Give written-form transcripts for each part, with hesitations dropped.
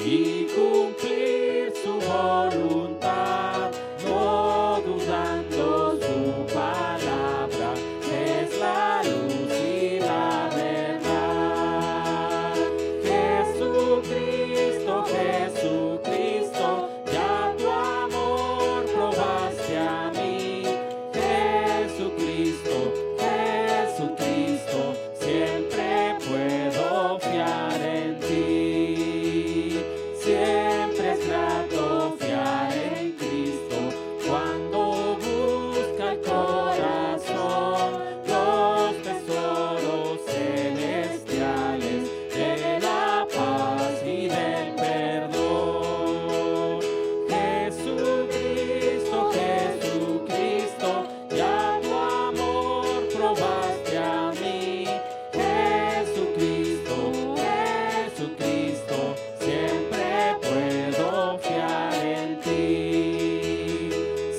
y cumplir su voluntad, no dudando su palabra, es la luz y la verdad. Jesucristo, Jesucristo, ya tu amor probaste a mí. Jesucristo, Jesucristo, siempre puedo fiar en ti. Siempre es grato fiar en Cristo cuando busca el corazón los tesoros celestiales de la paz y del perdón. Jesucristo, Jesucristo, ya tu amor probaste a mí. Jesucristo, Jesucristo, siempre puedo fiar en ti.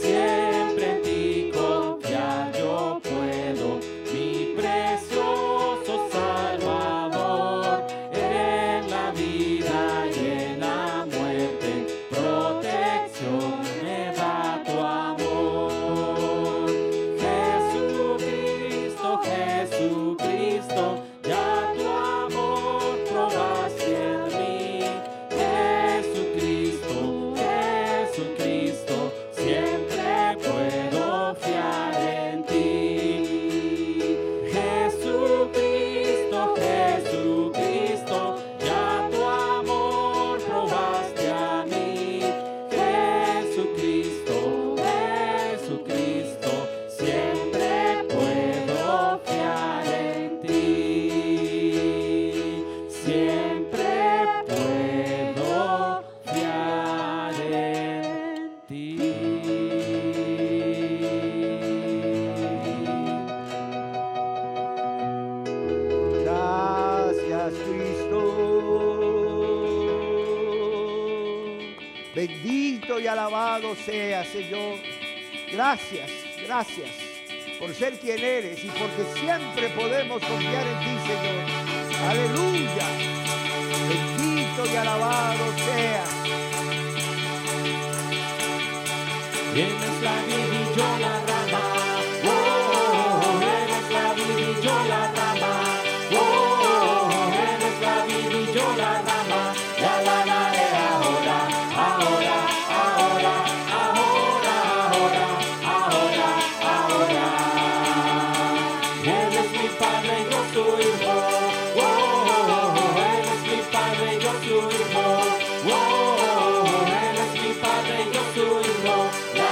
Siempre en ti confiar yo puedo, mi precioso Salvador. En la vida y en la muerte, protección me da tu amor. Jesucristo, Jesucristo, ya tu amor probaste en mí. Jesucristo, Jesucristo, siempre puedo fiar en ti. Jesucristo, Jesucristo, ya tu amor probaste a mí. Jesucristo, Jesucristo, siempre puedo fiar en ti. Siempre puedo fiar en ti. Gracias, Cristo. Bendito y alabado sea, Señor. Gracias, gracias por ser quien eres y porque siempre podemos confiar en ti, Señor. Aleluya. Bendito y alabado sea. Eres la vid y yo la rama. Oh, eres la vid y yo la rama. Oh, eres la vid y yo la rama. La alabaré ahora, ahora, ahora, ahora, ahora, ahora, ahora. Eres mi padre, yo tu hijo. Oh, eres mi padre, yo tu hijo. Oh, eres mi padre, yo tu hijo. La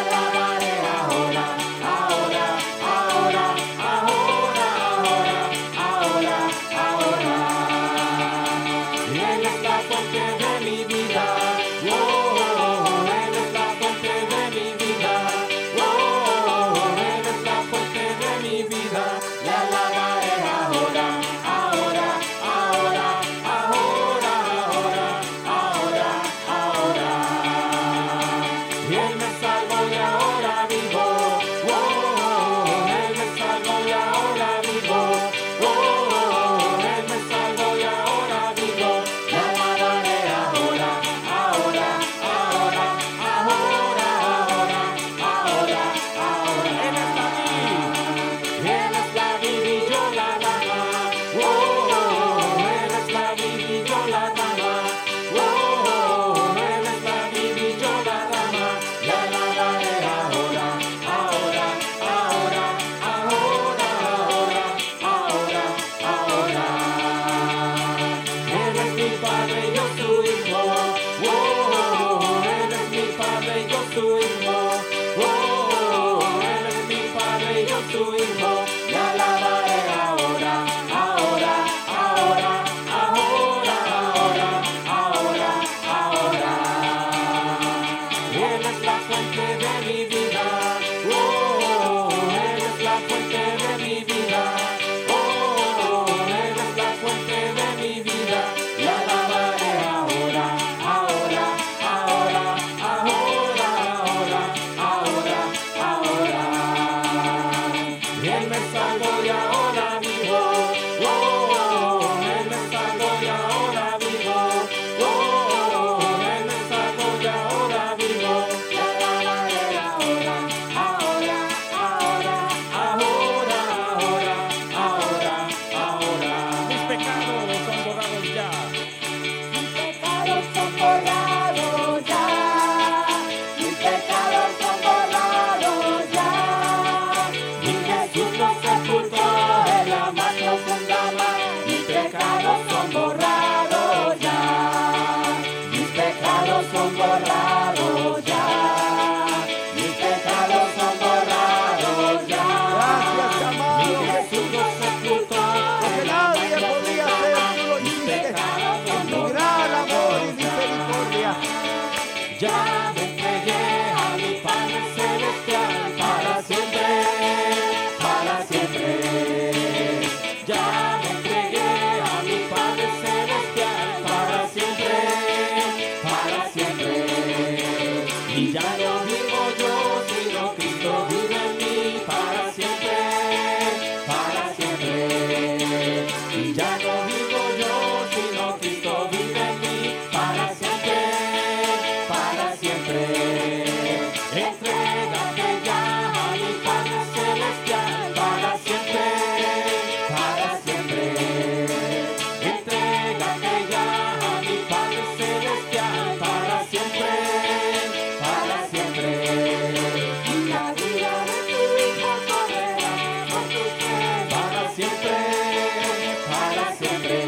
Y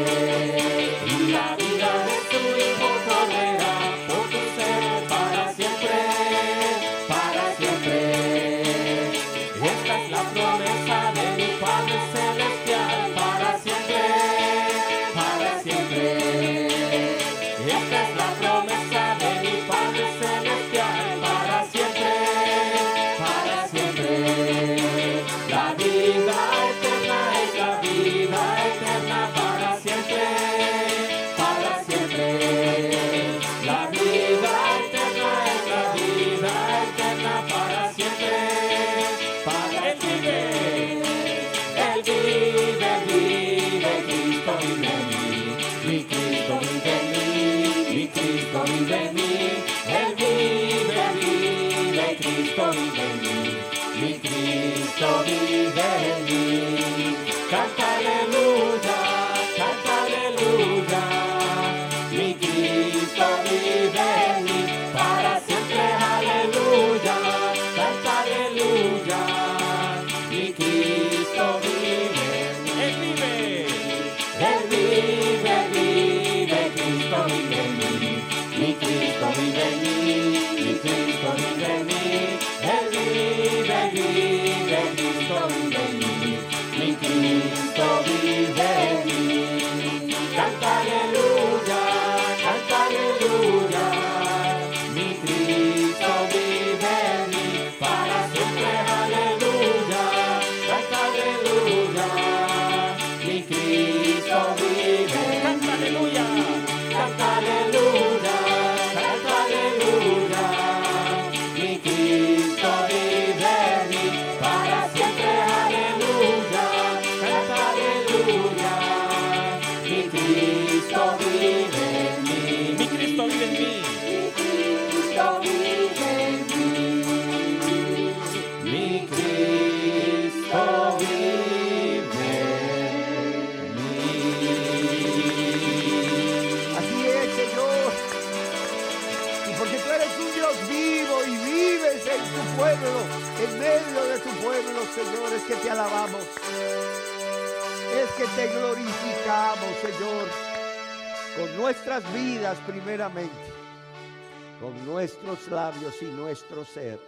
la vida de tu Hijo correrá por tu ser para siempre, para siempre. Esta es la promesa de mi Padre Celestial para siempre, para siempre. Esta es la promesa de mi Padre Celestial para siempre, para siempre. La vida eterna es la vida eterna para siempre, para siempre. La vida eterna es la vida eterna para siempre, para siempre. Él vive, vive, Cristo vive en mí, mi Cristo vive en mí, mi Cristo vive en mí. Él vive, vive, Cristo vive en mí, mi Cristo vive en mí. Canta aleluya, mi Cristo vive en mí, para siempre aleluya, canta aleluya, mi Cristo vive en mí. Él vive, Cristo vive en mí, mi Cristo vive en mí, mi Cristo vive en mí. Él vive, Cristo vive en mí, mi Cristo vive en mí. Canta aleluya, mi Cristo vive en mí, para siempre aleluya, canta aleluya, mi Cristo vive en mí. Canta aleluya, canta aleluya, mi Cristo vive en mí, para siempre aleluya, canta aleluya, mi Cristo vive en mí, mi Cristo vive en mí, mi Cristo vive en mí. Así es, Señor. Y porque tú eres un Dios vivo y vives en tu pueblo, en medio de tu pueblo, Señor, es que te alabamos. Es que te glorificamos, Señor, con nuestras vidas primeramente, con nuestros labios y nuestro ser.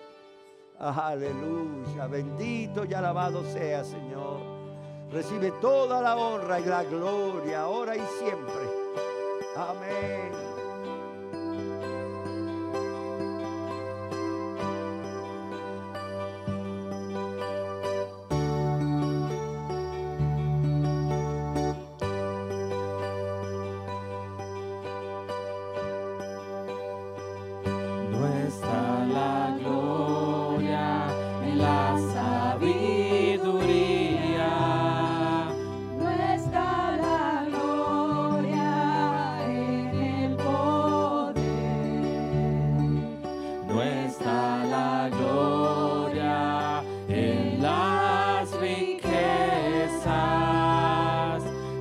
Aleluya, bendito y alabado sea, Señor. Recibe toda la honra y la gloria, ahora y siempre. Amén. No está la gloria en la sabiduría. No está la gloria en el poder. No está la gloria en las riquezas,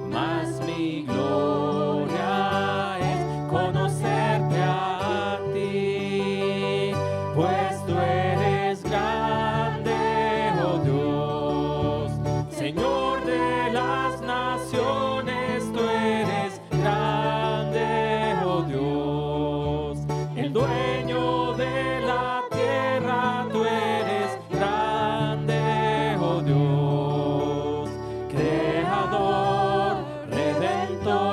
mas mi gloria es conocerte a ti, pues tú eres grande, oh Dios, Señor de las naciones, tú eres grande, oh Dios, el dueño de la tierra, tú eres grande, oh Dios, creador, redentor.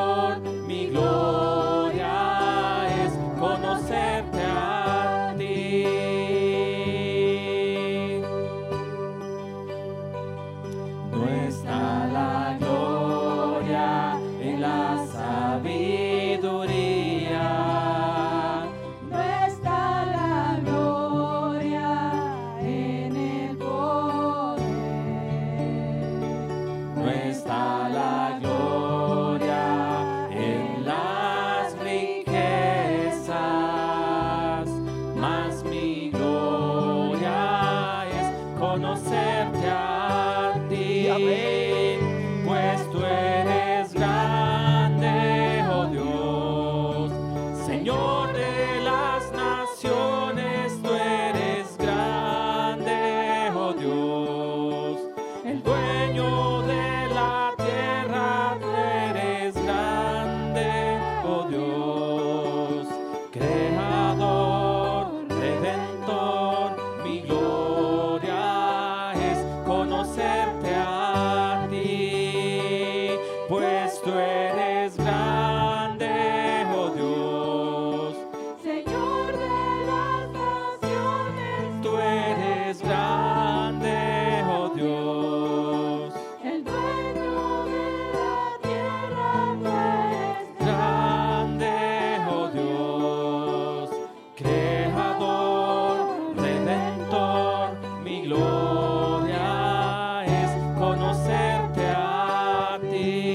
eres grande, oh Dios. Señor de las naciones, Tú eres grande, oh Dios. el dueño de la tierra, tú eres Grande, oh Dios. Creador, redentor, mi gloria es conocerte a ti.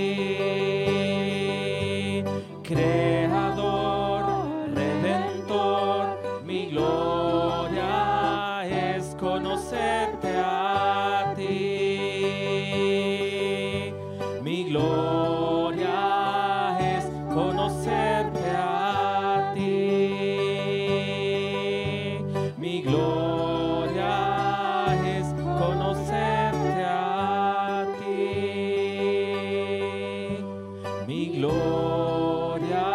Creador, redentor, mi gloria es conocerte a ti. Mi gloria es conocerte a ti. Mi gloria es conocerte a ti. Mi gloria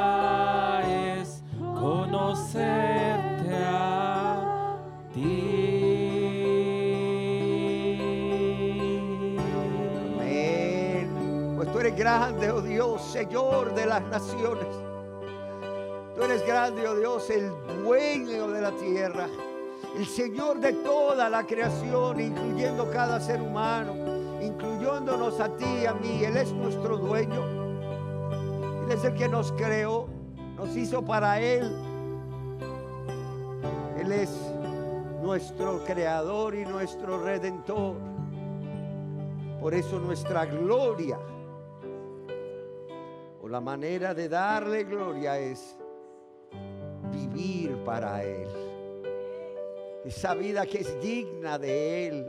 es conocerte a ti. Amén. Pues tú eres grande, oh Dios, Señor de las naciones. Tú eres grande, oh Dios, el dueño de la tierra, el Señor de toda la creación, incluyendo cada ser humano, incluyéndonos a ti y a mí. Él es nuestro dueño. Él es el que nos creó, nos hizo para Él. Él es nuestro creador y nuestro redentor. Por eso nuestra gloria, o la manera de darle gloria, es vivir para Él. Esa vida que es digna de Él,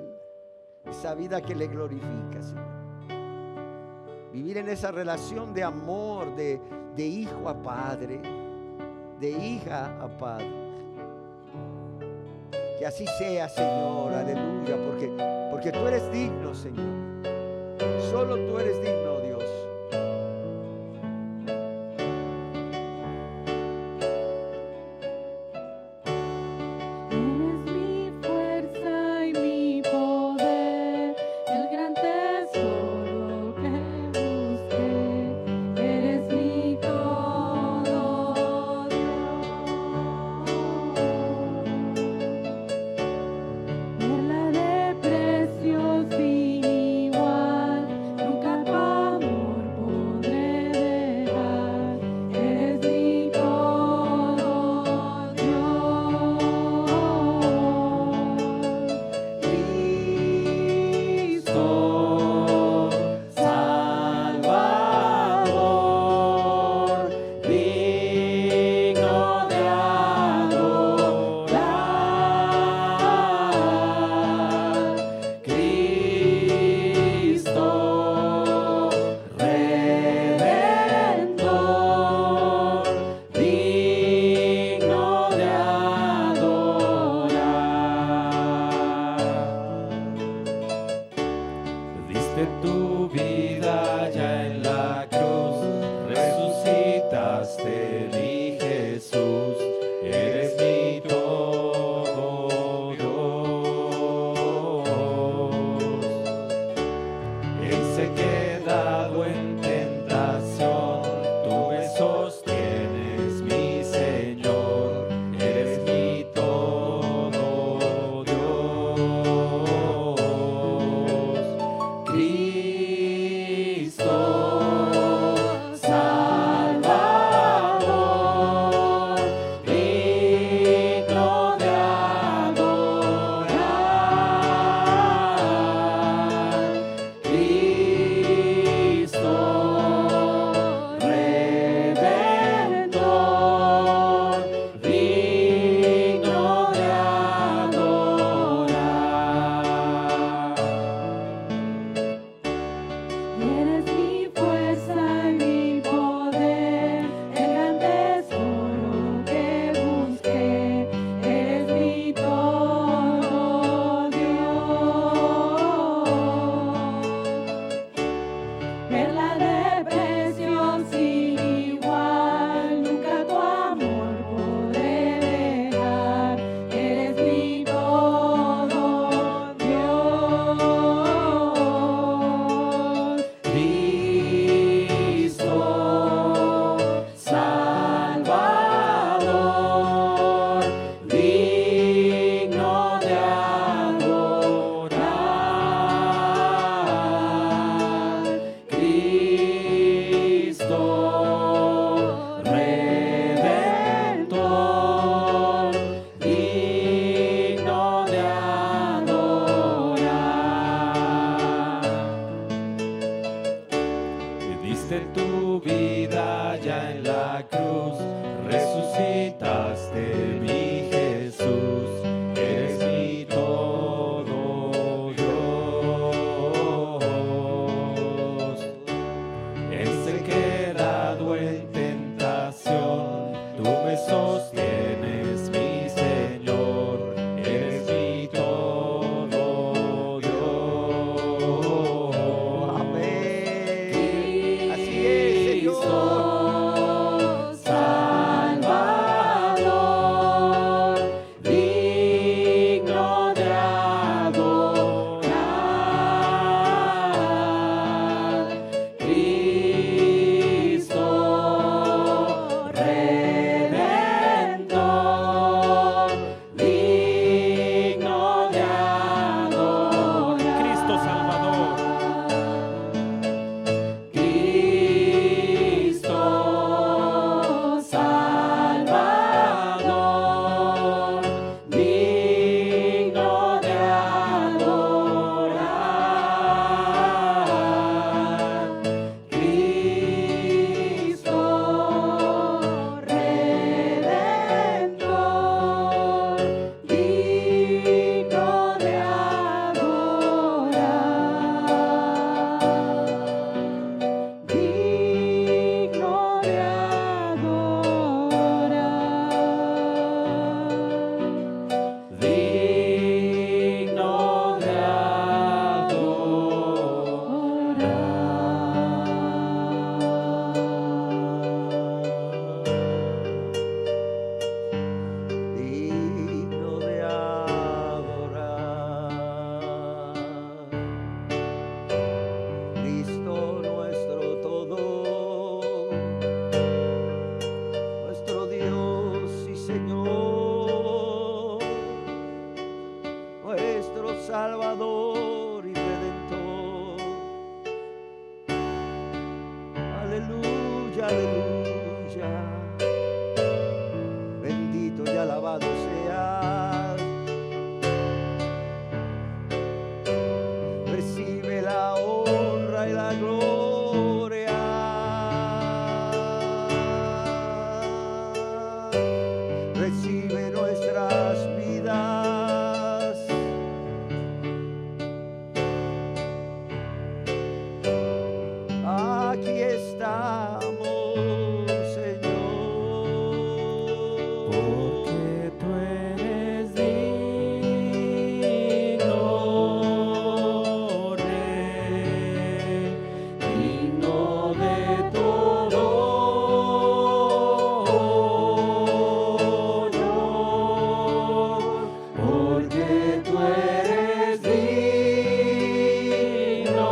esa vida que le glorifica, Señor. Vivir en esa relación de amor, de hijo a padre, de hija a padre. Que así sea, Señor, aleluya, porque tú eres digno, Señor. Solo tú eres digno, Dios. Eres mi fuerza y mi poder, el gran tesoro que busqué. Eres mi todo, Dios. Perla de precio sin igual, nunca vida ya en la cruz, resucitaste mi Jesús, eres mi todo Dios. Ese quedado en tentación, tú me sostienes, mi Señor, eres mi todo Dios. Amén. Así es, Señor. Salvador, digno de adorar, Cristo Redentor, digno de adorar, Cristo Salvador. Cristo Salvador, digno de adorar, Cristo Redentor, digno de adorar, digno de adorar, digno de Digno de adorar. Cristo nuestro todo, nuestro Dios y Señor, nuestro Salvador y Redentor. Aleluya, aleluya. Bendito y alabado seas. Recibe la honra y la gloria. Recibe nuestras vidas. Aquí estamos, Señor. Porque tú eres digno, Rey, digno de todo honor, porque tú eres digno,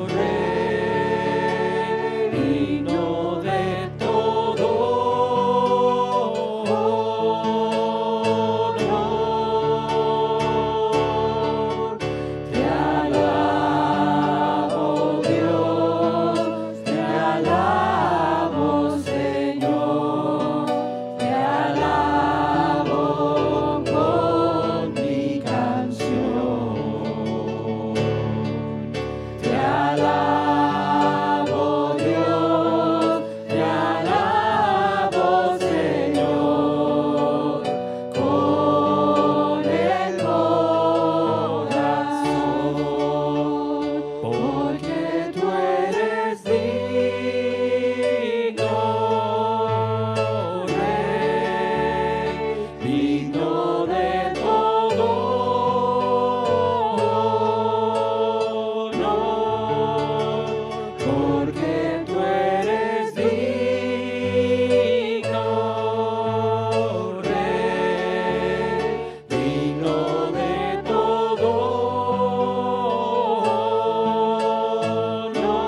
Rey, digno de todo honor. Te alabo, Dios, te alabo, Señor, te alabo con mi canción. Te alabo, Dios, te alabo, Señor, con el corazón, porque tú eres digno, Rey, digno de todo honor, porque tú eres digno, Rey, digno de todo honor.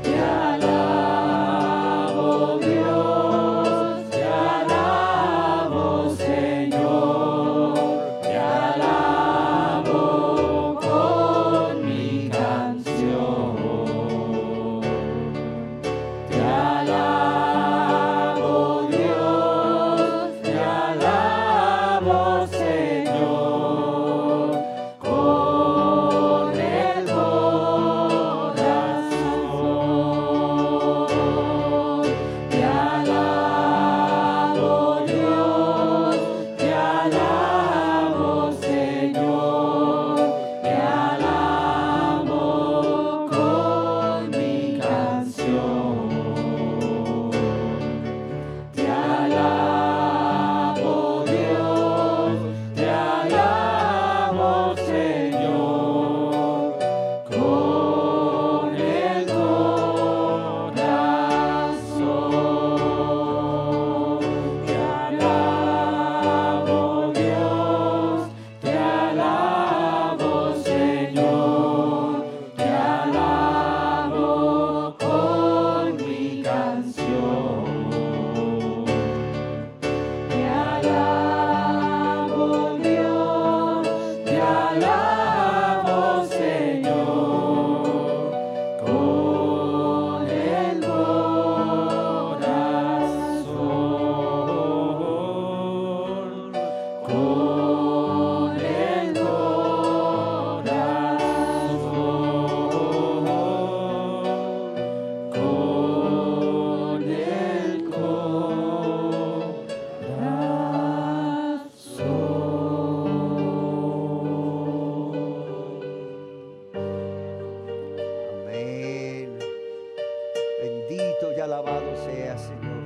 Te alabo, Dios, te alabo, Señor, te alabo con mi canción. Te alabo, Dios, te alabo, Señor, con el corazón. alabado sea, Señor.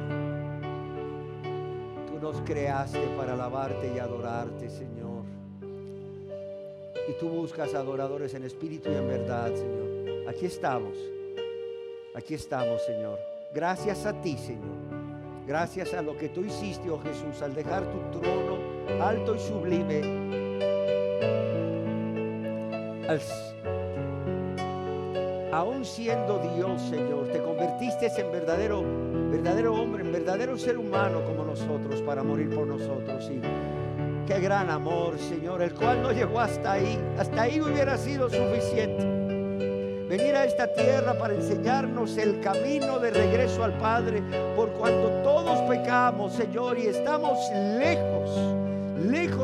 Tú nos creaste para alabarte y adorarte, Señor. Y tú buscas adoradores en espíritu y en verdad, Señor. Aquí estamos, Señor. Gracias a ti, Señor. Gracias a lo que tú hiciste, oh Jesús, al dejar tu trono alto y sublime. Aún siendo Dios, Señor, te convertiste en verdadero hombre, en verdadero ser humano como nosotros, para morir por nosotros. Y qué gran amor, Señor, el cual no llegó hasta ahí. Hasta ahí hubiera sido suficiente. Venir a esta tierra para enseñarnos el camino de regreso al Padre, por cuanto todos pecamos, Señor, y estamos lejos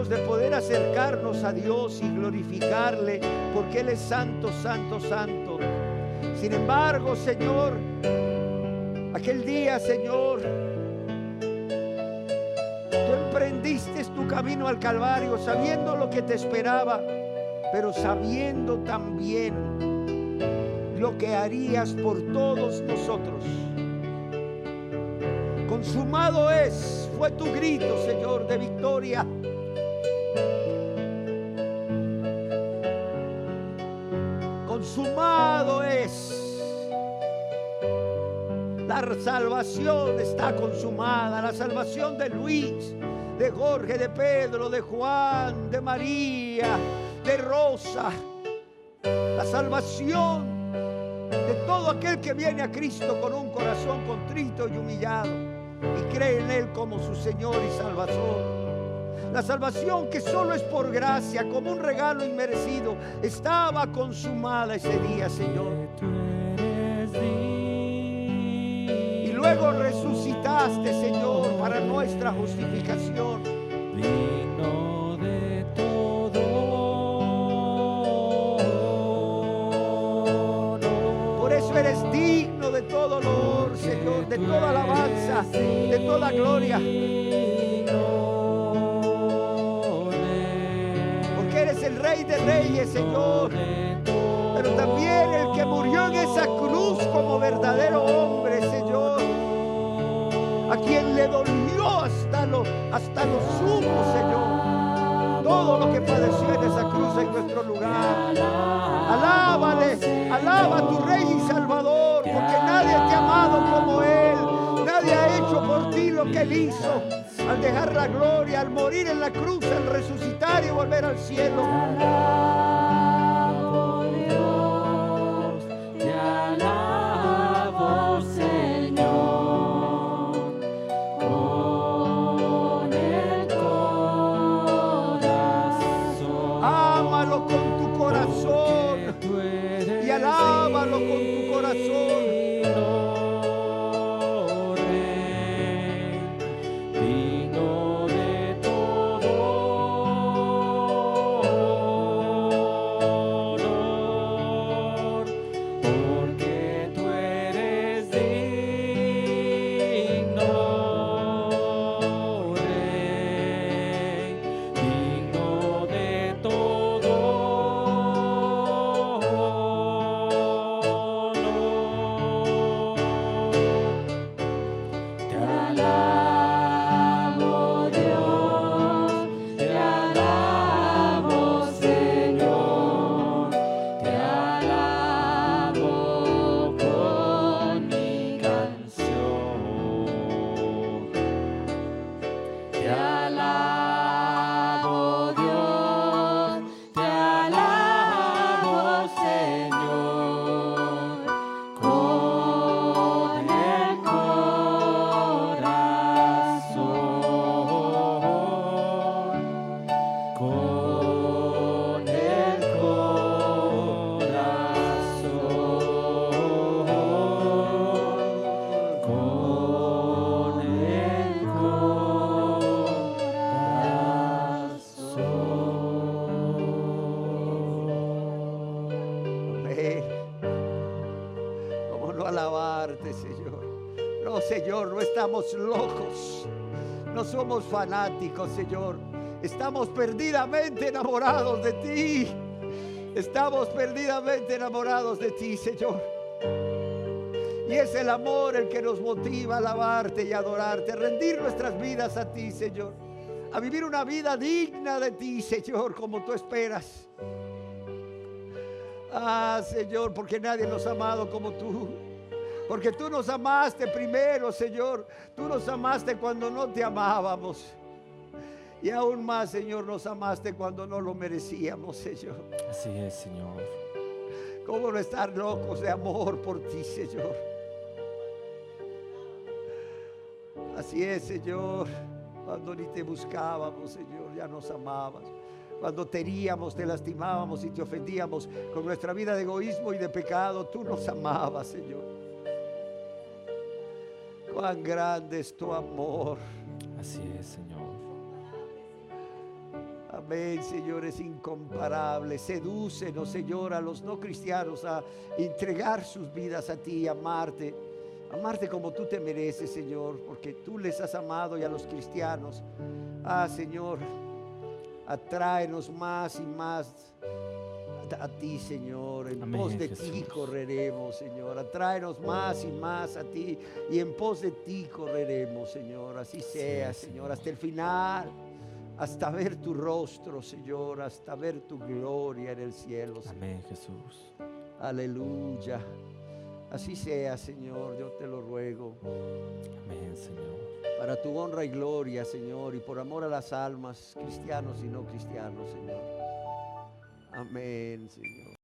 de poder acercarnos a Dios y glorificarle, porque Él es santo, santo, santo. Sin embargo, Señor, aquel día, Señor, tú emprendiste tu camino al Calvario, sabiendo lo que te esperaba, pero sabiendo también lo que harías por todos nosotros. Consumado es, fue tu grito, Señor, de victoria. Consumado es. La salvación está consumada. La salvación de Luis, de Jorge, de Pedro, de Juan, de María, de Rosa. La salvación de todo aquel que viene a Cristo con un corazón contrito y humillado y cree en Él como su Señor y Salvador. La salvación, que solo es por gracia, como un regalo inmerecido, estaba consumada ese día, Señor. Y luego resucitaste, Señor, para nuestra justificación. Digno de todo honor. Por eso eres digno de todo honor, Señor, de toda alabanza, de toda gloria. Eres el Rey de Reyes, Señor, pero también el que murió en esa cruz como verdadero hombre, Señor, a quien le dolió hasta lo sumo, Señor, todo lo que padeció en esa cruz en nuestro lugar. Alábale, alaba a tu Rey y Salvador, porque nadie te ha amado como Él, nadie ha hecho por ti lo que Él hizo. Al dejar la gloria, al morir en la cruz, al resucitar y volver al cielo. Te alabo, Señor, con el corazón. Ámalo con tu corazón y alábalo con tu corazón. Señor, no estamos locos, no somos fanáticos, Señor. Estamos perdidamente enamorados de ti. Estamos perdidamente enamorados de ti, Señor. Y es el amor el que nos motiva a alabarte y adorarte, a rendir nuestras vidas a ti, Señor. A vivir una vida digna de ti, Señor, como tú esperas. Ah, Señor, porque nadie nos ha amado como tú. Porque tú nos amaste primero, Señor. Tú nos amaste cuando no te amábamos. Y aún más, Señor, nos amaste cuando no lo merecíamos, Señor. Así es, Señor. ¿Cómo no estar locos de amor por ti, Señor? Así es, Señor. Cuando ni te buscábamos, Señor, ya nos amabas. Cuando te heríamos, te lastimábamos y te ofendíamos con nuestra vida de egoísmo y de pecado, tú nos amabas, Señor. Cuán grande es tu amor. Así es, Señor. Amén, Señor, es incomparable. Sedúcenos, Señor, a los no cristianos a entregar sus vidas a ti, amarte. Amarte como tú te mereces, Señor, porque tú les has amado, y a los cristianos. Ah, Señor, atráenos más y más a ti, Señor. En Amén, pos de Jesús. ti correremos, Señor. Atráenos más y más a ti, y en pos de ti correremos, Señor. Así sea, es, Señor, Señor. hasta el final, hasta ver tu rostro, Señor, hasta ver tu gloria en el cielo, Señor. Amén, Jesús. Aleluya. Así sea, Señor, yo te lo ruego. Amén, Señor. Para tu honra y gloria, Señor, y por amor a las almas, cristianos y no cristianos, Señor. Amén, Señor.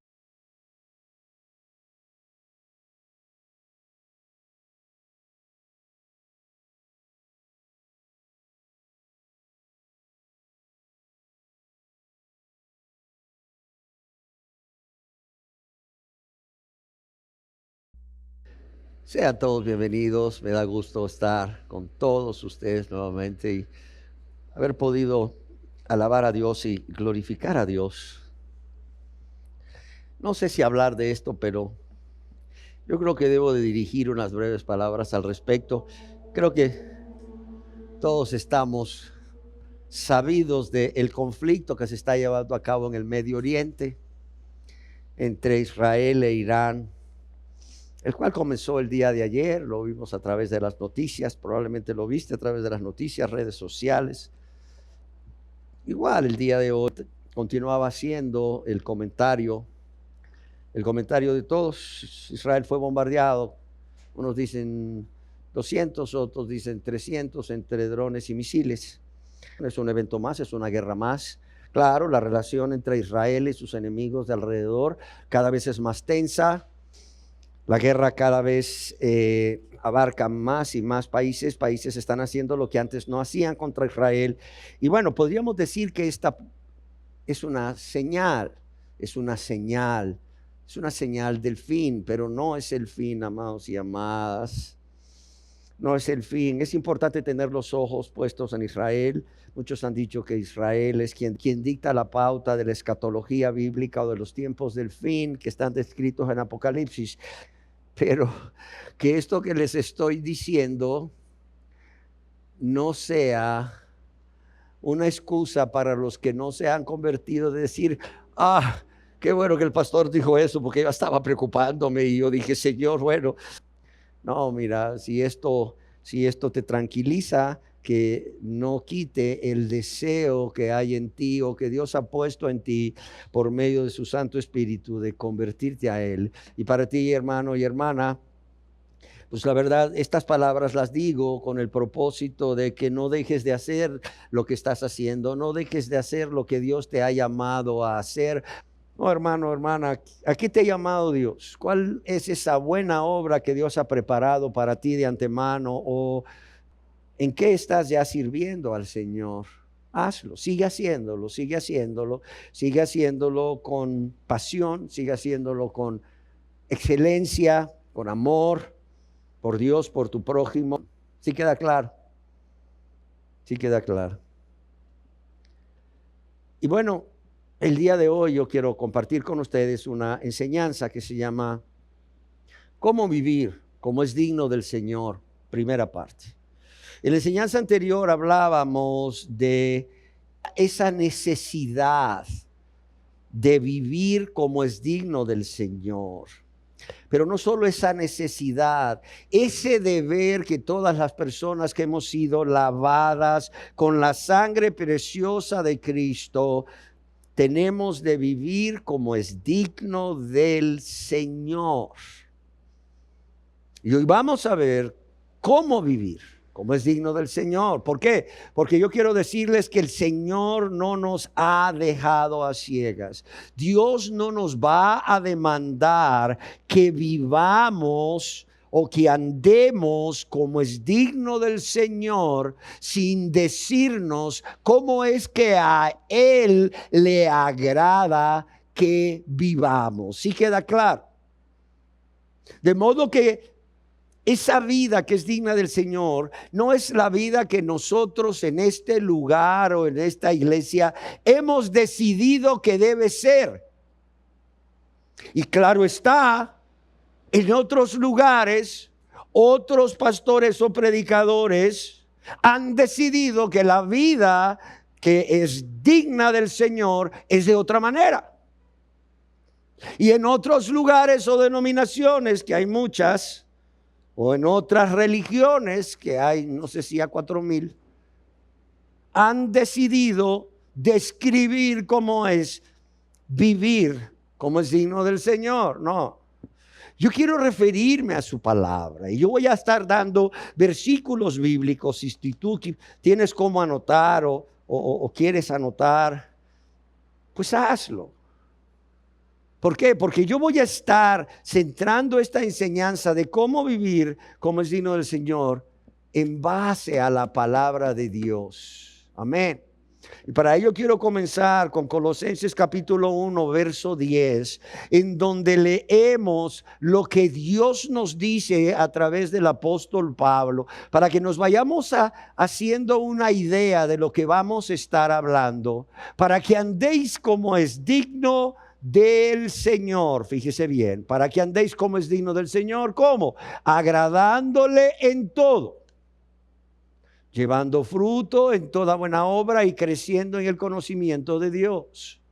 Sean todos bienvenidos. Me da gusto estar con todos ustedes nuevamente y haber podido alabar a Dios y glorificar a Dios. No sé si hablar de esto, pero yo creo que debo de dirigir unas breves palabras al respecto. Creo que todos estamos sabidos del conflicto que se está llevando a cabo en el Medio Oriente entre Israel e Irán, el cual comenzó el día de ayer. Lo vimos a través de las noticias, probablemente lo viste a través de las noticias, redes sociales. Igual el día de hoy continuaba siendo el comentario de todos. Israel fue bombardeado, unos dicen 200, otros dicen 300 entre drones y misiles. Es un evento más, es una guerra más. Claro, la relación entre Israel y sus enemigos de alrededor cada vez es más tensa. La guerra cada vez abarca más y más países. Países están haciendo lo que antes no hacían contra Israel. Y bueno, podríamos decir que esta es una señal, es una señal del fin, pero no es el fin, amados y amadas. No es el fin. Es importante tener los ojos puestos en Israel. Muchos han dicho que Israel es quien dicta la pauta de la escatología bíblica o de los tiempos del fin que están descritos en Apocalipsis. Pero que esto que les estoy diciendo no sea una excusa para los que no se han convertido de decir, qué bueno que el pastor dijo eso, porque yo estaba preocupándome y yo dije, Señor, bueno. No, mira, si esto te tranquiliza, que no quite el deseo que hay en ti o que Dios ha puesto en ti por medio de su Santo Espíritu de convertirte a Él. Y para ti, hermano y hermana, pues la verdad, estas palabras las digo con el propósito de que no dejes de hacer lo que estás haciendo, no dejes de hacer lo que Dios te ha llamado a hacer. No, hermano, hermana, ¿a qué te ha llamado Dios? ¿Cuál es esa buena obra que Dios ha preparado para ti de antemano? ¿O en qué estás ya sirviendo al Señor? Hazlo, sigue haciéndolo con pasión, sigue haciéndolo con excelencia, con amor, por Dios, por tu prójimo. ¿Sí queda claro? Sí queda claro. Y bueno, el día de hoy yo quiero compartir con ustedes una enseñanza que se llama ¿Cómo vivir como es digno del Señor? Primera parte. En la enseñanza anterior hablábamos de esa necesidad de vivir como es digno del Señor. Pero no solo esa necesidad, ese deber que todas las personas que hemos sido lavadas con la sangre preciosa de Cristo, tenemos de vivir como es digno del Señor. Y hoy vamos a ver cómo vivir como es digno del Señor. ¿Por qué? Porque yo quiero decirles que el Señor no nos ha dejado a ciegas. Dios no nos va a demandar que vivamos o que andemos como es digno del Señor sin decirnos cómo es que a Él le agrada que vivamos. ¿Sí queda claro? De modo que esa vida que es digna del Señor no es la vida que nosotros en este lugar o en esta iglesia hemos decidido que debe ser. Y claro está, en otros lugares, otros pastores o predicadores han decidido que la vida que es digna del Señor es de otra manera. Y en otros lugares o denominaciones, que hay muchas, o en otras religiones, que hay, no sé si a 4,000, han decidido describir cómo es vivir, cómo es digno del Señor. No, yo quiero referirme a su palabra y yo voy a estar dando versículos bíblicos. Si tú tienes cómo anotar o quieres anotar, pues hazlo. ¿Por qué? Porque yo voy a estar centrando esta enseñanza de cómo vivir como es digno del Señor en base a la palabra de Dios. Amén. Y para ello quiero comenzar con Colosenses capítulo 1, verso 10, en donde leemos lo que Dios nos dice a través del apóstol Pablo, para que nos vayamos haciendo una idea de lo que vamos a estar hablando, para que andéis como es digno del Señor. Fíjese bien, para que andéis como es digno del Señor. ¿Cómo? Agradándole en todo, llevando fruto en toda buena obra y creciendo en el conocimiento de Dios.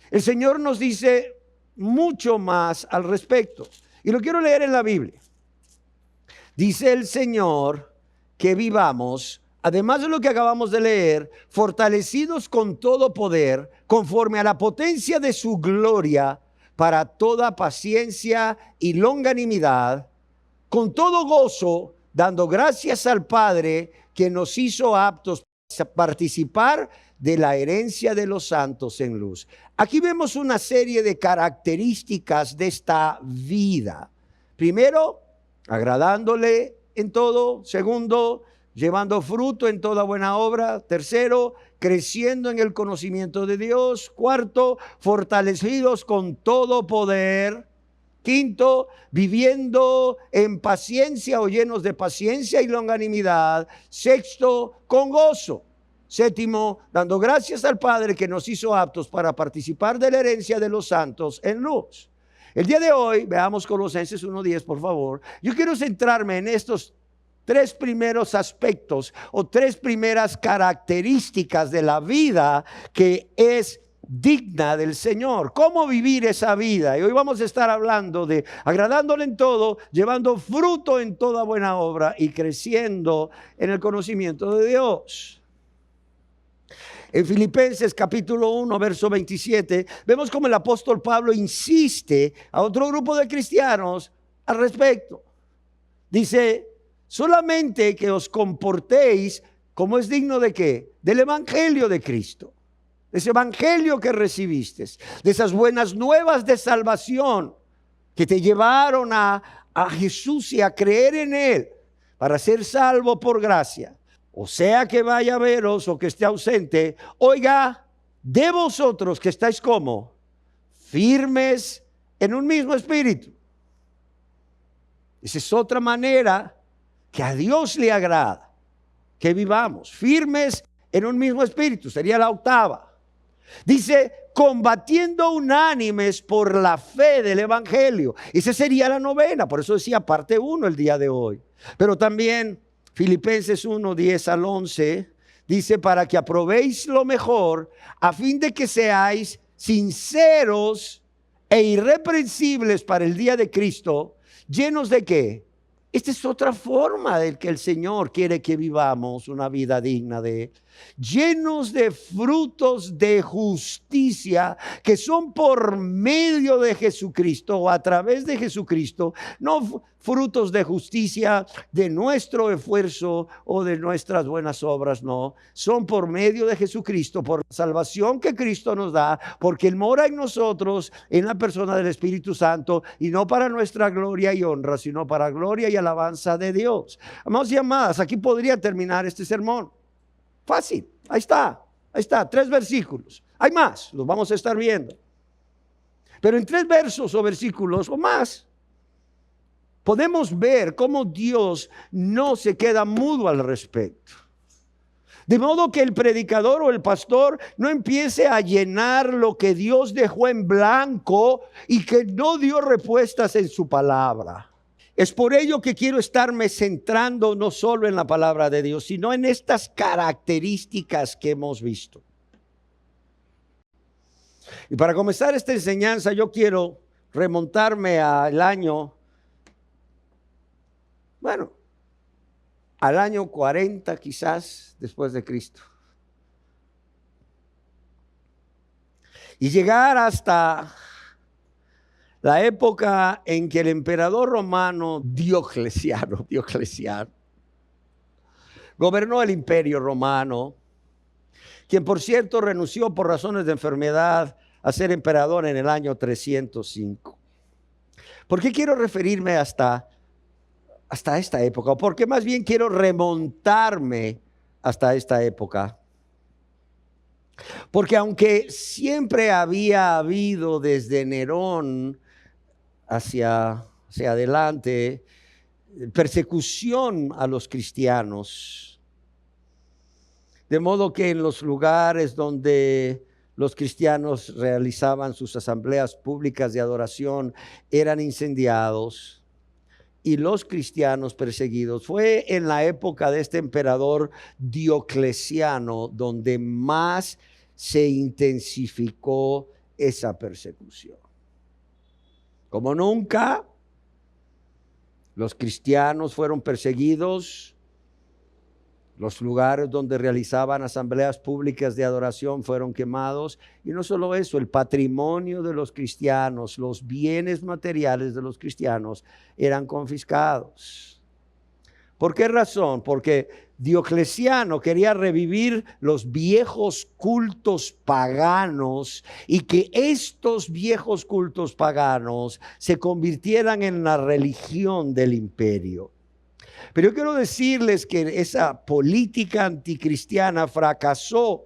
El Señor nos dice mucho más al respecto, y lo quiero leer en la Biblia. Dice el Señor que vivamos, además de lo que acabamos de leer, fortalecidos con todo poder, conforme a la potencia de su gloria, para toda paciencia y longanimidad, con todo gozo, dando gracias al Padre que nos hizo aptos a participar de la herencia de los santos en luz. Aquí vemos una serie de características de esta vida. Primero, agradándole en todo. Segundo, llevando fruto en toda buena obra. Tercero, creciendo en el conocimiento de Dios. Cuarto, fortalecidos con todo poder. Quinto, viviendo en paciencia o llenos de paciencia y longanimidad. Sexto, con gozo. Séptimo, dando gracias al Padre que nos hizo aptos para participar de la herencia de los santos en luz. El día de hoy, veamos Colosenses 1:10, por favor. Yo quiero centrarme en estos tres primeros aspectos o tres primeras características de la vida que es digna del Señor. ¿Cómo vivir esa vida? Y hoy vamos a estar hablando de agradándole en todo, llevando fruto en toda buena obra y creciendo en el conocimiento de Dios. En Filipenses capítulo 1, verso 27, vemos como el apóstol Pablo insiste a otro grupo de cristianos al respecto. Dice, solamente que os comportéis como es digno de ¿qué? Del evangelio de Cristo. De ese evangelio que recibiste, de esas buenas nuevas de salvación que te llevaron a Jesús y a creer en Él para ser salvo por gracia. O sea que vaya a veros o que esté ausente, oiga, de vosotros que estáis como firmes en un mismo espíritu. Esa es otra manera que a Dios le agrada, que vivamos firmes en un mismo espíritu. Sería la octava. Dice, combatiendo unánimes por la fe del evangelio. Esa sería la novena, por eso decía parte 1 el día de hoy. Pero también Filipenses 1, 10 al 11, dice, para que aprobéis lo mejor, a fin de que seáis sinceros e irreprensibles para el día de Cristo, llenos de ¿qué? Esta es otra forma de que el Señor quiere que vivamos una vida digna de Él. Llenos de frutos de justicia que son por medio de Jesucristo o a través de Jesucristo, no frutos de justicia de nuestro esfuerzo o de nuestras buenas obras, no. Son por medio de Jesucristo, por la salvación que Cristo nos da, porque Él mora en nosotros, en la persona del Espíritu Santo, y no para nuestra gloria y honra, sino para gloria y alabanza de Dios. Amados y amadas, aquí podría terminar este sermón. Fácil, ahí está, 3 versículos. Hay más, los vamos a estar viendo. Pero en 3 versos o versículos o más, podemos ver cómo Dios no se queda mudo al respecto. De modo que el predicador o el pastor no empiece a llenar lo que Dios dejó en blanco y que no dio respuestas en su palabra. Es por ello que quiero estarme centrando no solo en la palabra de Dios, sino en estas características que hemos visto. Y para comenzar esta enseñanza, yo quiero remontarme al año, al año 40 quizás después de Cristo. Y llegar hasta la época en que el emperador romano Diocleciano gobernó el imperio romano, quien por cierto renunció por razones de enfermedad a ser emperador en el año 305. ¿Por qué quiero referirme hasta esta época? Porque más bien quiero remontarme hasta esta época. Porque aunque siempre había habido desde Nerón hacia adelante persecución a los cristianos, de modo que en los lugares donde los cristianos realizaban sus asambleas públicas de adoración eran incendiados y los cristianos perseguidos. Fue en la época de este emperador Diocleciano donde más se intensificó esa persecución. Como nunca, los cristianos fueron perseguidos. Los lugares donde realizaban asambleas públicas de adoración fueron quemados. Y no solo eso, el patrimonio de los cristianos, los bienes materiales de los cristianos eran confiscados. ¿Por qué razón? Porque Diocleciano quería revivir los viejos cultos paganos y que estos viejos cultos paganos se convirtieran en la religión del imperio. Pero yo quiero decirles que esa política anticristiana fracasó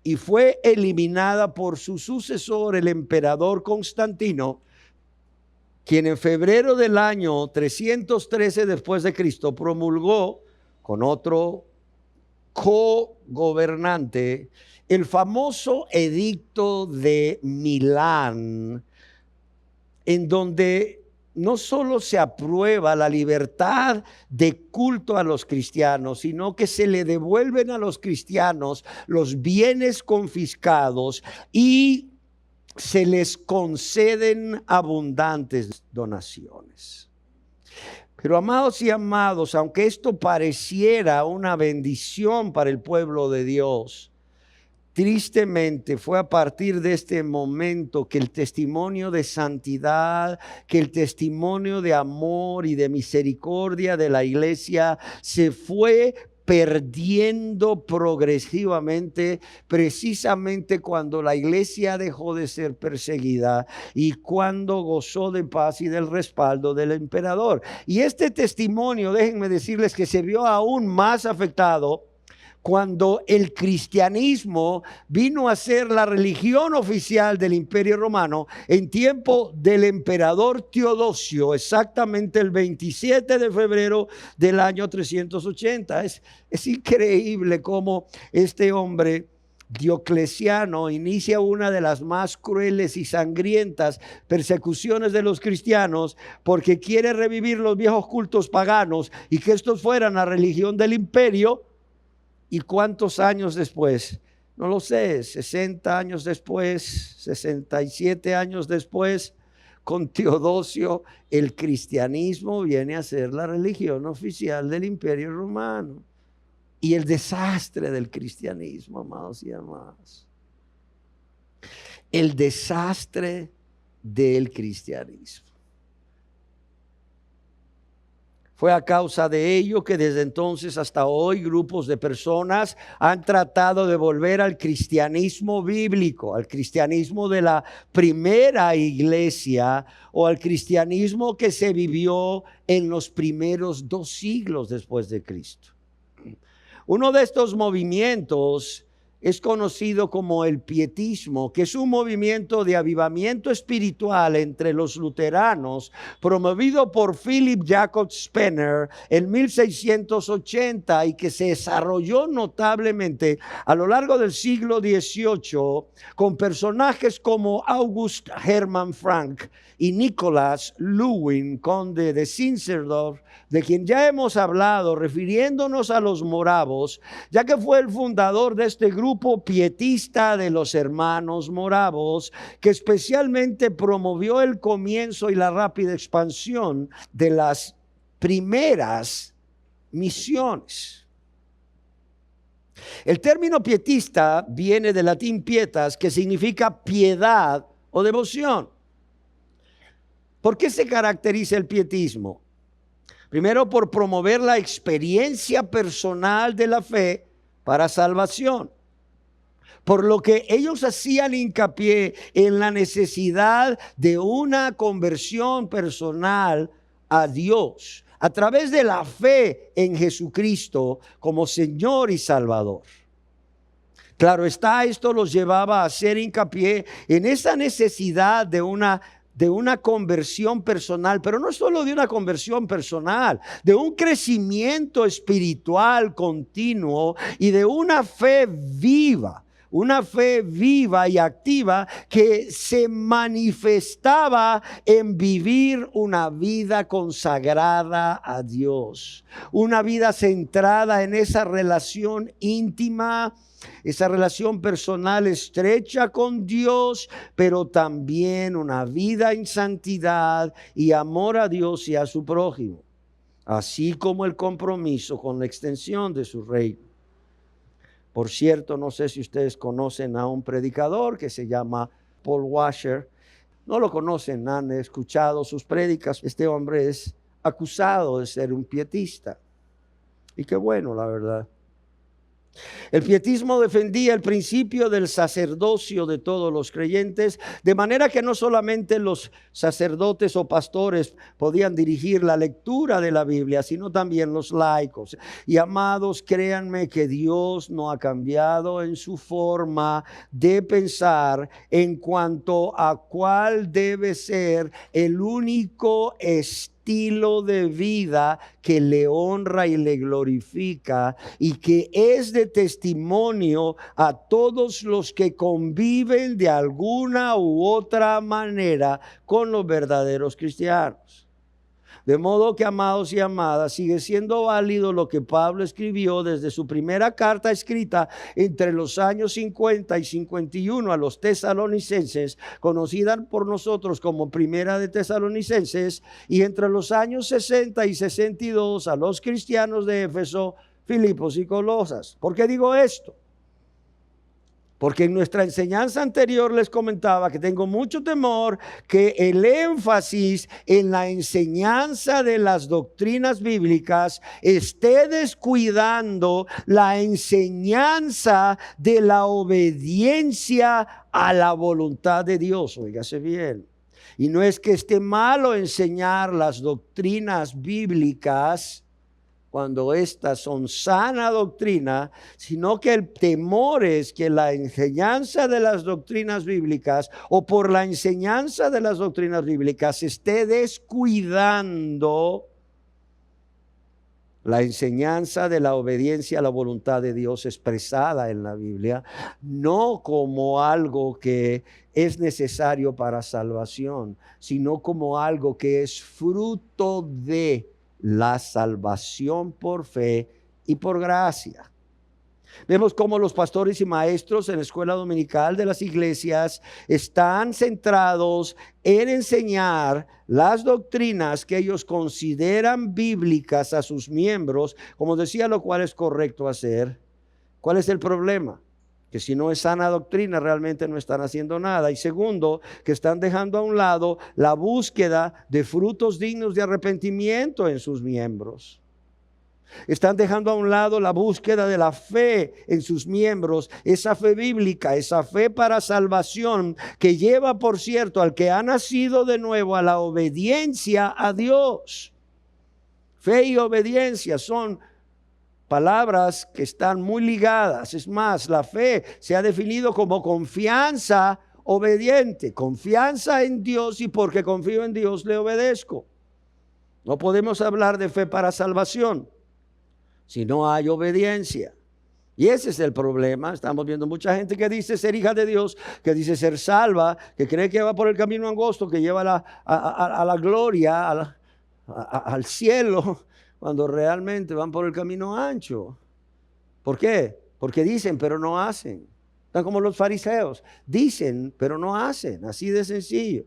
y fue eliminada por su sucesor, el emperador Constantino, quien en febrero del año 313 después de Cristo promulgó con otro cogobernante el famoso edicto de Milán, en donde no solo se aprueba la libertad de culto a los cristianos, sino que se le devuelven a los cristianos los bienes confiscados y se les conceden abundantes donaciones. Pero amados y amados, aunque esto pareciera una bendición para el pueblo de Dios, tristemente fue a partir de este momento que el testimonio de santidad, que el testimonio de amor y de misericordia de la iglesia se fue perdiendo progresivamente, precisamente cuando la iglesia dejó de ser perseguida y cuando gozó de paz y del respaldo del emperador. Y este testimonio, déjenme decirles que se vio aún más afectado cuando el cristianismo vino a ser la religión oficial del Imperio Romano en tiempo del emperador Teodosio, exactamente el 27 de febrero del año 380. Es increíble cómo este hombre Diocleciano inicia una de las más crueles y sangrientas persecuciones de los cristianos porque quiere revivir los viejos cultos paganos y que estos fueran la religión del imperio. ¿Y cuántos años después No lo sé, 60 años después, 67 años después, con Teodosio, el cristianismo viene a ser la religión oficial del Imperio Romano. Y el desastre del cristianismo, amados y amadas. El desastre del cristianismo. Fue a causa de ello que desde entonces hasta hoy grupos de personas han tratado de volver al cristianismo bíblico, al cristianismo de la primera iglesia o al cristianismo que se vivió en los primeros 2 siglos después de Cristo. Uno de estos movimientos es conocido como el pietismo, que es un movimiento de avivamiento espiritual entre los luteranos, promovido por Philip Jacob Spener en 1680 y que se desarrolló notablemente a lo largo del siglo XVIII con personajes como August Hermann Frank y Nicholas Lewin, conde de Zinzendorf, de quien ya hemos hablado refiriéndonos a los moravos, ya que fue el fundador de este grupo pietista de los hermanos moravos, que especialmente promovió el comienzo y la rápida expansión de las primeras misiones. El término pietista viene del latín pietas, que significa piedad o devoción. ¿Por qué se caracteriza el pietismo? Primero, por promover la experiencia personal de la fe para salvación. Por lo que ellos hacían hincapié en la necesidad de una conversión personal a Dios a través de la fe en Jesucristo como Señor y Salvador. Claro está, esto los llevaba a hacer hincapié en esa necesidad de una conversión personal, pero no solo de una conversión personal, de un crecimiento espiritual continuo y de una fe viva y activa que se manifestaba en vivir una vida consagrada a Dios, una vida centrada en esa relación íntima, esa relación personal estrecha con Dios, pero también una vida en santidad y amor a Dios y a su prójimo, así como el compromiso con la extensión de su reino. Por cierto, no sé si ustedes conocen a un predicador que se llama Paul Washer. No lo conocen, han escuchado sus prédicas. Este hombre es acusado de ser un pietista. Y qué bueno, la verdad. El pietismo defendía el principio del sacerdocio de todos los creyentes, de manera que no solamente los sacerdotes o pastores podían dirigir la lectura de la Biblia, sino también los laicos. Y amados, créanme que Dios no ha cambiado en su forma de pensar en cuanto a cuál debe ser el único estilo de vida que le honra y le glorifica y que es de testimonio a todos los que conviven de alguna u otra manera con los verdaderos cristianos. De modo que, amados y amadas, sigue siendo válido lo que Pablo escribió desde su primera carta escrita entre los años 50 y 51 a los tesalonicenses, conocida por nosotros como Primera de Tesalonicenses, y entre los años 60 y 62 a los cristianos de Éfeso, Filipos y Colosas. ¿Por qué digo esto? Porque en nuestra enseñanza anterior les comentaba que tengo mucho temor que el énfasis en la enseñanza de las doctrinas bíblicas esté descuidando la enseñanza de la obediencia a la voluntad de Dios. Óigase bien. Y no es que esté malo enseñar las doctrinas bíblicas cuando estas son sana doctrina, sino que el temor es que la enseñanza de las doctrinas bíblicas o por la enseñanza de las doctrinas bíblicas se esté descuidando la enseñanza de la obediencia a la voluntad de Dios expresada en la Biblia, no como algo que es necesario para salvación, sino como algo que es fruto de la salvación por fe y por gracia. Vemos cómo los pastores y maestros en la escuela dominical de las iglesias están centrados en enseñar las doctrinas que ellos consideran bíblicas a sus miembros, como decía, lo cual es correcto hacer. ¿Cuál es el problema? Que si no es sana doctrina, realmente no están haciendo nada. Y segundo, que están dejando a un lado la búsqueda de frutos dignos de arrepentimiento en sus miembros. Están dejando a un lado la búsqueda de la fe en sus miembros, esa fe bíblica, esa fe para salvación que lleva, por cierto, al que ha nacido de nuevo a la obediencia a Dios. Fe y obediencia son palabras que están muy ligadas. Es más, la fe se ha definido como confianza obediente, confianza en Dios, y porque confío en Dios le obedezco. No podemos hablar de fe para salvación si no hay obediencia. Y ese es el problema. Estamos viendo mucha gente que dice ser hija de Dios, que dice ser salva, que cree que va por el camino angosto, que lleva a la gloria, al cielo, cuando realmente van por el camino ancho. ¿Por qué? Porque dicen pero no hacen. Están como los fariseos, dicen pero no hacen, así de sencillo.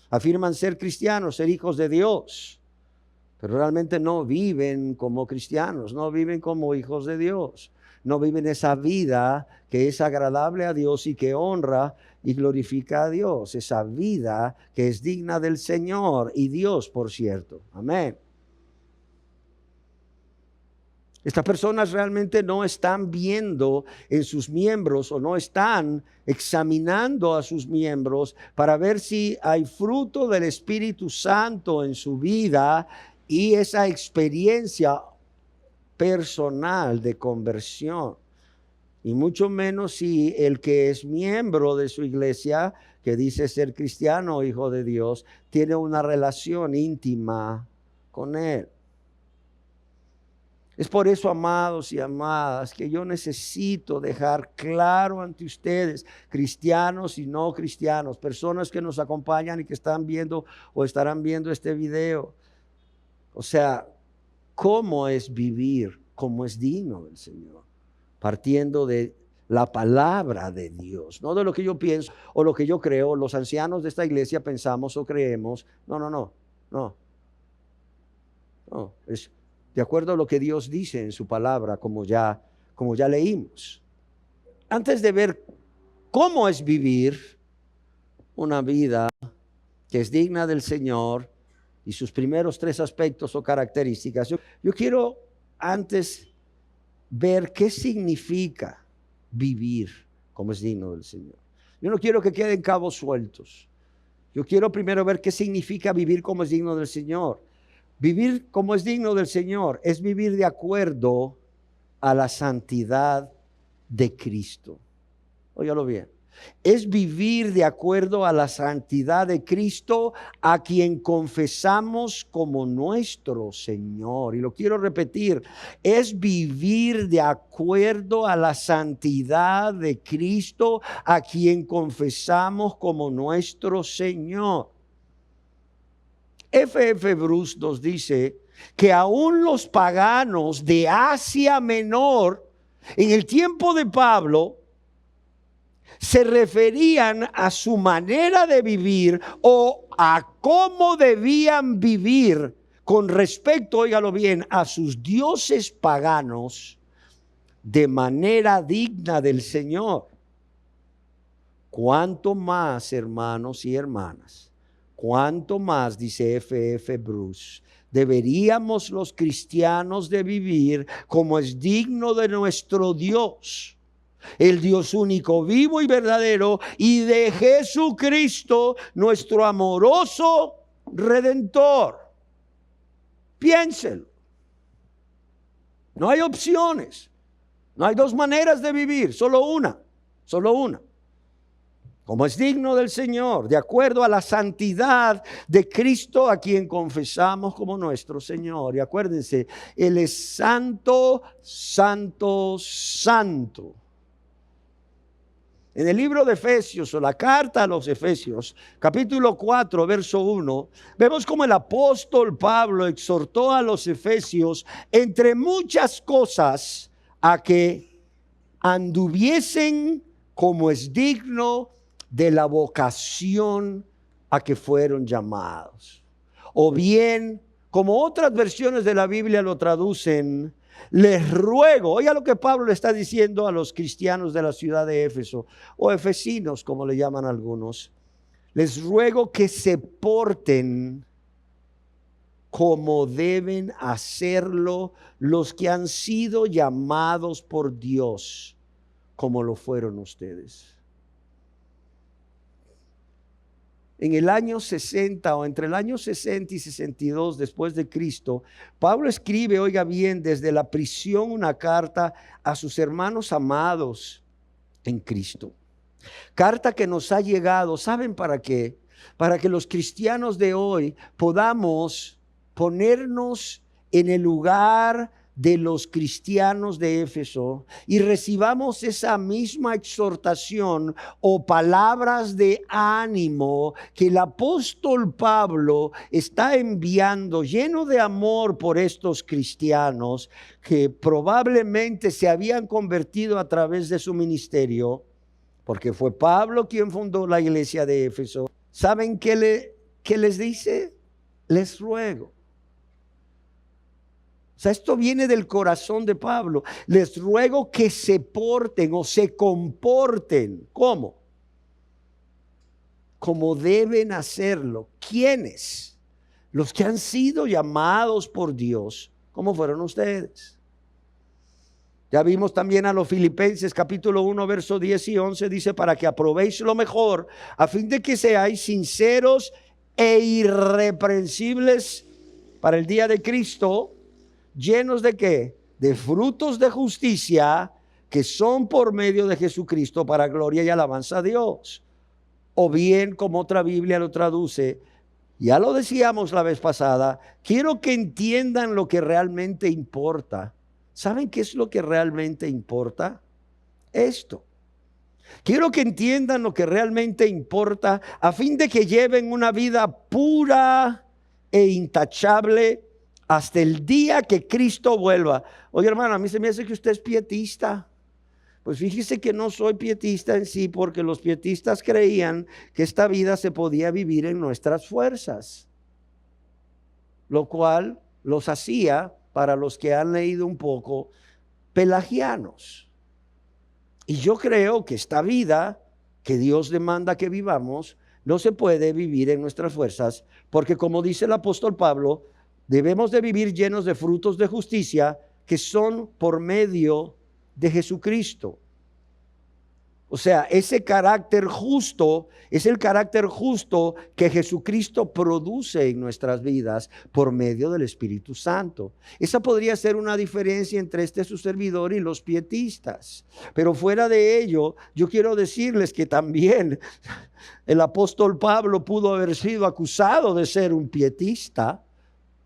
Afirman ser cristianos, ser hijos de Dios, pero realmente no viven como cristianos, no viven como hijos de Dios. No viven esa vida que es agradable a Dios y que honra y glorifica a Dios. Esa vida que es digna del Señor y Dios, por cierto. Amén. Estas personas realmente no están viendo en sus miembros o no están examinando a sus miembros para ver si hay fruto del Espíritu Santo en su vida y esa experiencia personal de conversión. Y mucho menos si el que es miembro de su iglesia, que dice ser cristiano, hijo de Dios, tiene una relación íntima con Él. Es por eso, amados y amadas, que yo necesito dejar claro ante ustedes, cristianos y no cristianos, personas que nos acompañan y que están viendo o estarán viendo este video. O sea, cómo es vivir, cómo es digno del Señor, partiendo de la palabra de Dios, no de lo que yo pienso o lo que yo creo. Los ancianos de esta iglesia pensamos o creemos. No. Es de acuerdo a lo que Dios dice en su palabra, como ya leímos. Antes de ver cómo es vivir una vida que es digna del Señor y sus primeros 3 aspectos o características, yo quiero antes ver qué significa vivir como es digno del Señor. Yo no quiero que queden cabos sueltos. Yo quiero primero ver qué significa vivir como es digno del Señor. Vivir como es digno del Señor es vivir de acuerdo a la santidad de Cristo. Óyalo bien. Es vivir de acuerdo a la santidad de Cristo, a quien confesamos como nuestro Señor. Y lo quiero repetir, es vivir de acuerdo a la santidad de Cristo, a quien confesamos como nuestro Señor. F.F. Bruce nos dice que aún los paganos de Asia Menor, en el tiempo de Pablo, se referían a su manera de vivir o a cómo debían vivir con respecto, óigalo bien, a sus dioses paganos de manera digna del Señor. Cuánto más, hermanos y hermanas, cuánto más, dice F.F. Bruce, deberíamos los cristianos de vivir como es digno de nuestro Dios, el Dios único, vivo y verdadero, y de Jesucristo, nuestro amoroso Redentor. Piénselo. No hay opciones. No hay 2 maneras de vivir, solo una. Como es digno del Señor, de acuerdo a la santidad de Cristo, a quien confesamos como nuestro Señor. Y acuérdense, Él es santo, santo, santo. En el libro de Efesios, o la carta a los Efesios, capítulo 4, verso 1, vemos cómo el apóstol Pablo exhortó a los efesios, entre muchas cosas, a que anduviesen como es digno de la vocación a que fueron llamados. O bien, como otras versiones de la Biblia lo traducen, les ruego, oiga lo que Pablo le está diciendo a los cristianos de la ciudad de Éfeso, o efesinos como le llaman algunos, les ruego que se porten como deben hacerlo los que han sido llamados por Dios, como lo fueron ustedes. En el año 60 o entre el año 60 y 62 después de Cristo, Pablo escribe, oiga bien, desde la prisión una carta a sus hermanos amados en Cristo. Carta que nos ha llegado, ¿saben para qué? Para que los cristianos de hoy podamos ponernos en el lugar de los cristianos de Éfeso y recibamos esa misma exhortación o palabras de ánimo que el apóstol Pablo está enviando, lleno de amor por estos cristianos que probablemente se habían convertido a través de su ministerio, porque fue Pablo quien fundó la iglesia de Éfeso. ¿Saben qué les dice? Les ruego. O sea, esto viene del corazón de Pablo. Les ruego que se porten o se comporten. ¿Cómo? Como deben hacerlo. ¿Quiénes? Los que han sido llamados por Dios, como fueron ustedes. Ya vimos también a los Filipenses capítulo 1 verso 10 y 11. Dice, para que aprobéis lo mejor, a fin de que seáis sinceros e irreprensibles para el día de Cristo, llenos de ¿qué? De frutos de justicia que son por medio de Jesucristo para gloria y alabanza a Dios. O bien, como otra Biblia lo traduce, ya lo decíamos la vez pasada, quiero que entiendan lo que realmente importa. ¿Saben qué es lo que realmente importa? Esto. Quiero que entiendan lo que realmente importa a fin de que lleven una vida pura e intachable hasta el día que Cristo vuelva. Oye, hermano, a mí se me hace que usted es pietista. Pues fíjese que no soy pietista en sí, porque los pietistas creían que esta vida se podía vivir en nuestras fuerzas, lo cual los hacía, para los que han leído un poco, pelagianos. Y yo creo que esta vida que Dios demanda que vivamos no se puede vivir en nuestras fuerzas, porque como dice el apóstol Pablo, debemos de vivir llenos de frutos de justicia que son por medio de Jesucristo. O sea, ese carácter justo es el carácter justo que Jesucristo produce en nuestras vidas por medio del Espíritu Santo. Esa podría ser una diferencia entre su servidor y los pietistas. Pero fuera de ello, yo quiero decirles que también el apóstol Pablo pudo haber sido acusado de ser un pietista.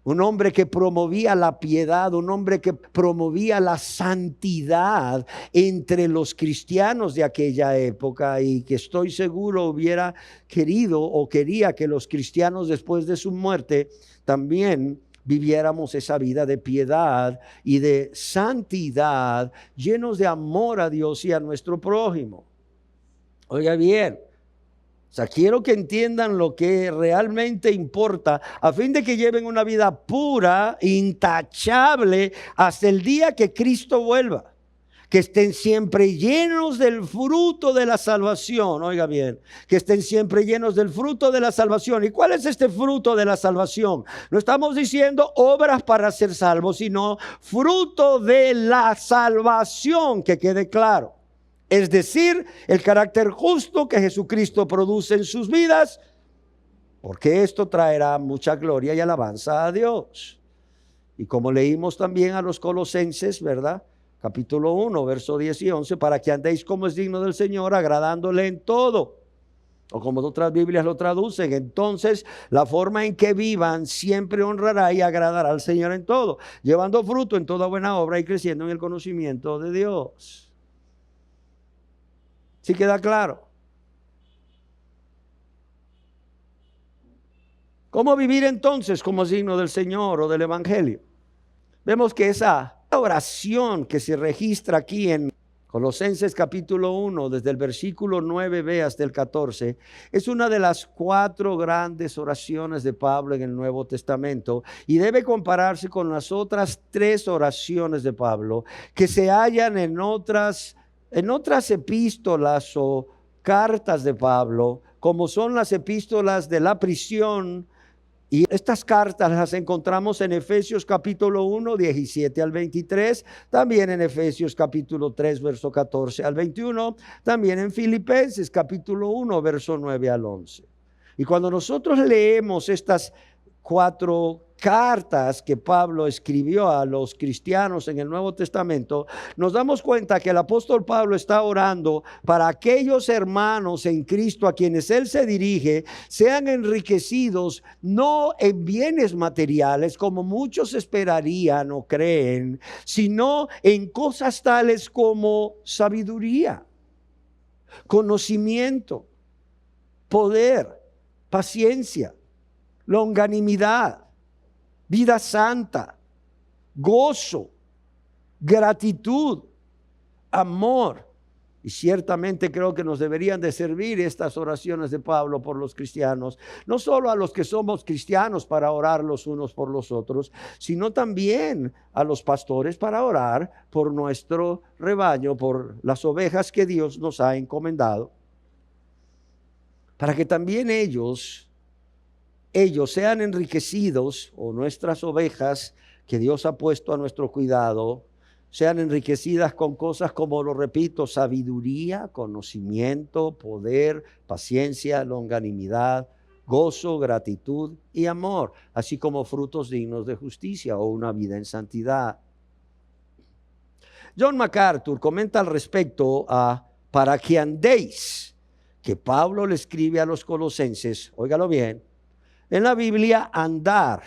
Un hombre que promovía la piedad, un hombre que promovía la santidad entre los cristianos de aquella época y que estoy seguro hubiera querido o quería que los cristianos después de su muerte también viviéramos esa vida de piedad y de santidad, llenos de amor a Dios y a nuestro prójimo. Oiga bien. O sea, quiero que entiendan lo que realmente importa a fin de que lleven una vida pura, intachable, hasta el día que Cristo vuelva. Que estén siempre llenos del fruto de la salvación. Oiga bien, que estén siempre llenos del fruto de la salvación. ¿Y cuál es este fruto de la salvación? No estamos diciendo obras para ser salvos, sino fruto de la salvación, que quede claro. Es decir, el carácter justo que Jesucristo produce en sus vidas, porque esto traerá mucha gloria y alabanza a Dios. Y como leímos también a los Colosenses, ¿verdad? Capítulo 1, verso 10 y 11, para que andéis como es digno del Señor, agradándole en todo. O como otras Biblias lo traducen, entonces la forma en que vivan siempre honrará y agradará al Señor en todo, llevando fruto en toda buena obra y creciendo en el conocimiento de Dios. ¿Sí queda claro? ¿Cómo vivir entonces como signo del Señor o del Evangelio? Vemos que esa oración que se registra aquí en Colosenses capítulo 1, desde el versículo 9b hasta el 14, es una de las 4 grandes oraciones de Pablo en el Nuevo Testamento y debe compararse con las otras 3 oraciones de Pablo que se hallan en otras epístolas o cartas de Pablo, como son las epístolas de la prisión. Y estas cartas las encontramos en Efesios capítulo 1, 17 al 23, también en Efesios capítulo 3, verso 14 al 21, también en Filipenses capítulo 1, verso 9 al 11. Y cuando nosotros leemos estas 4 cartas que Pablo escribió a los cristianos en el Nuevo Testamento, nos damos cuenta que el apóstol Pablo está orando para aquellos hermanos en Cristo a quienes él se dirige, sean enriquecidos no en bienes materiales como muchos esperarían o creen, sino en cosas tales como sabiduría, conocimiento, poder, paciencia, longanimidad, vida santa, gozo, gratitud, amor. Y ciertamente creo que nos deberían de servir estas oraciones de Pablo por los cristianos, no solo a los que somos cristianos para orar los unos por los otros, sino también a los pastores para orar por nuestro rebaño, por las ovejas que Dios nos ha encomendado, para que también ellos sean enriquecidos, o nuestras ovejas que Dios ha puesto a nuestro cuidado, sean enriquecidas con cosas como, lo repito, sabiduría, conocimiento, poder, paciencia, longanimidad, gozo, gratitud y amor, así como frutos dignos de justicia o una vida en santidad. John MacArthur comenta al respecto para que andéis, que Pablo le escribe a los colosenses, óigalo bien. En la Biblia, andar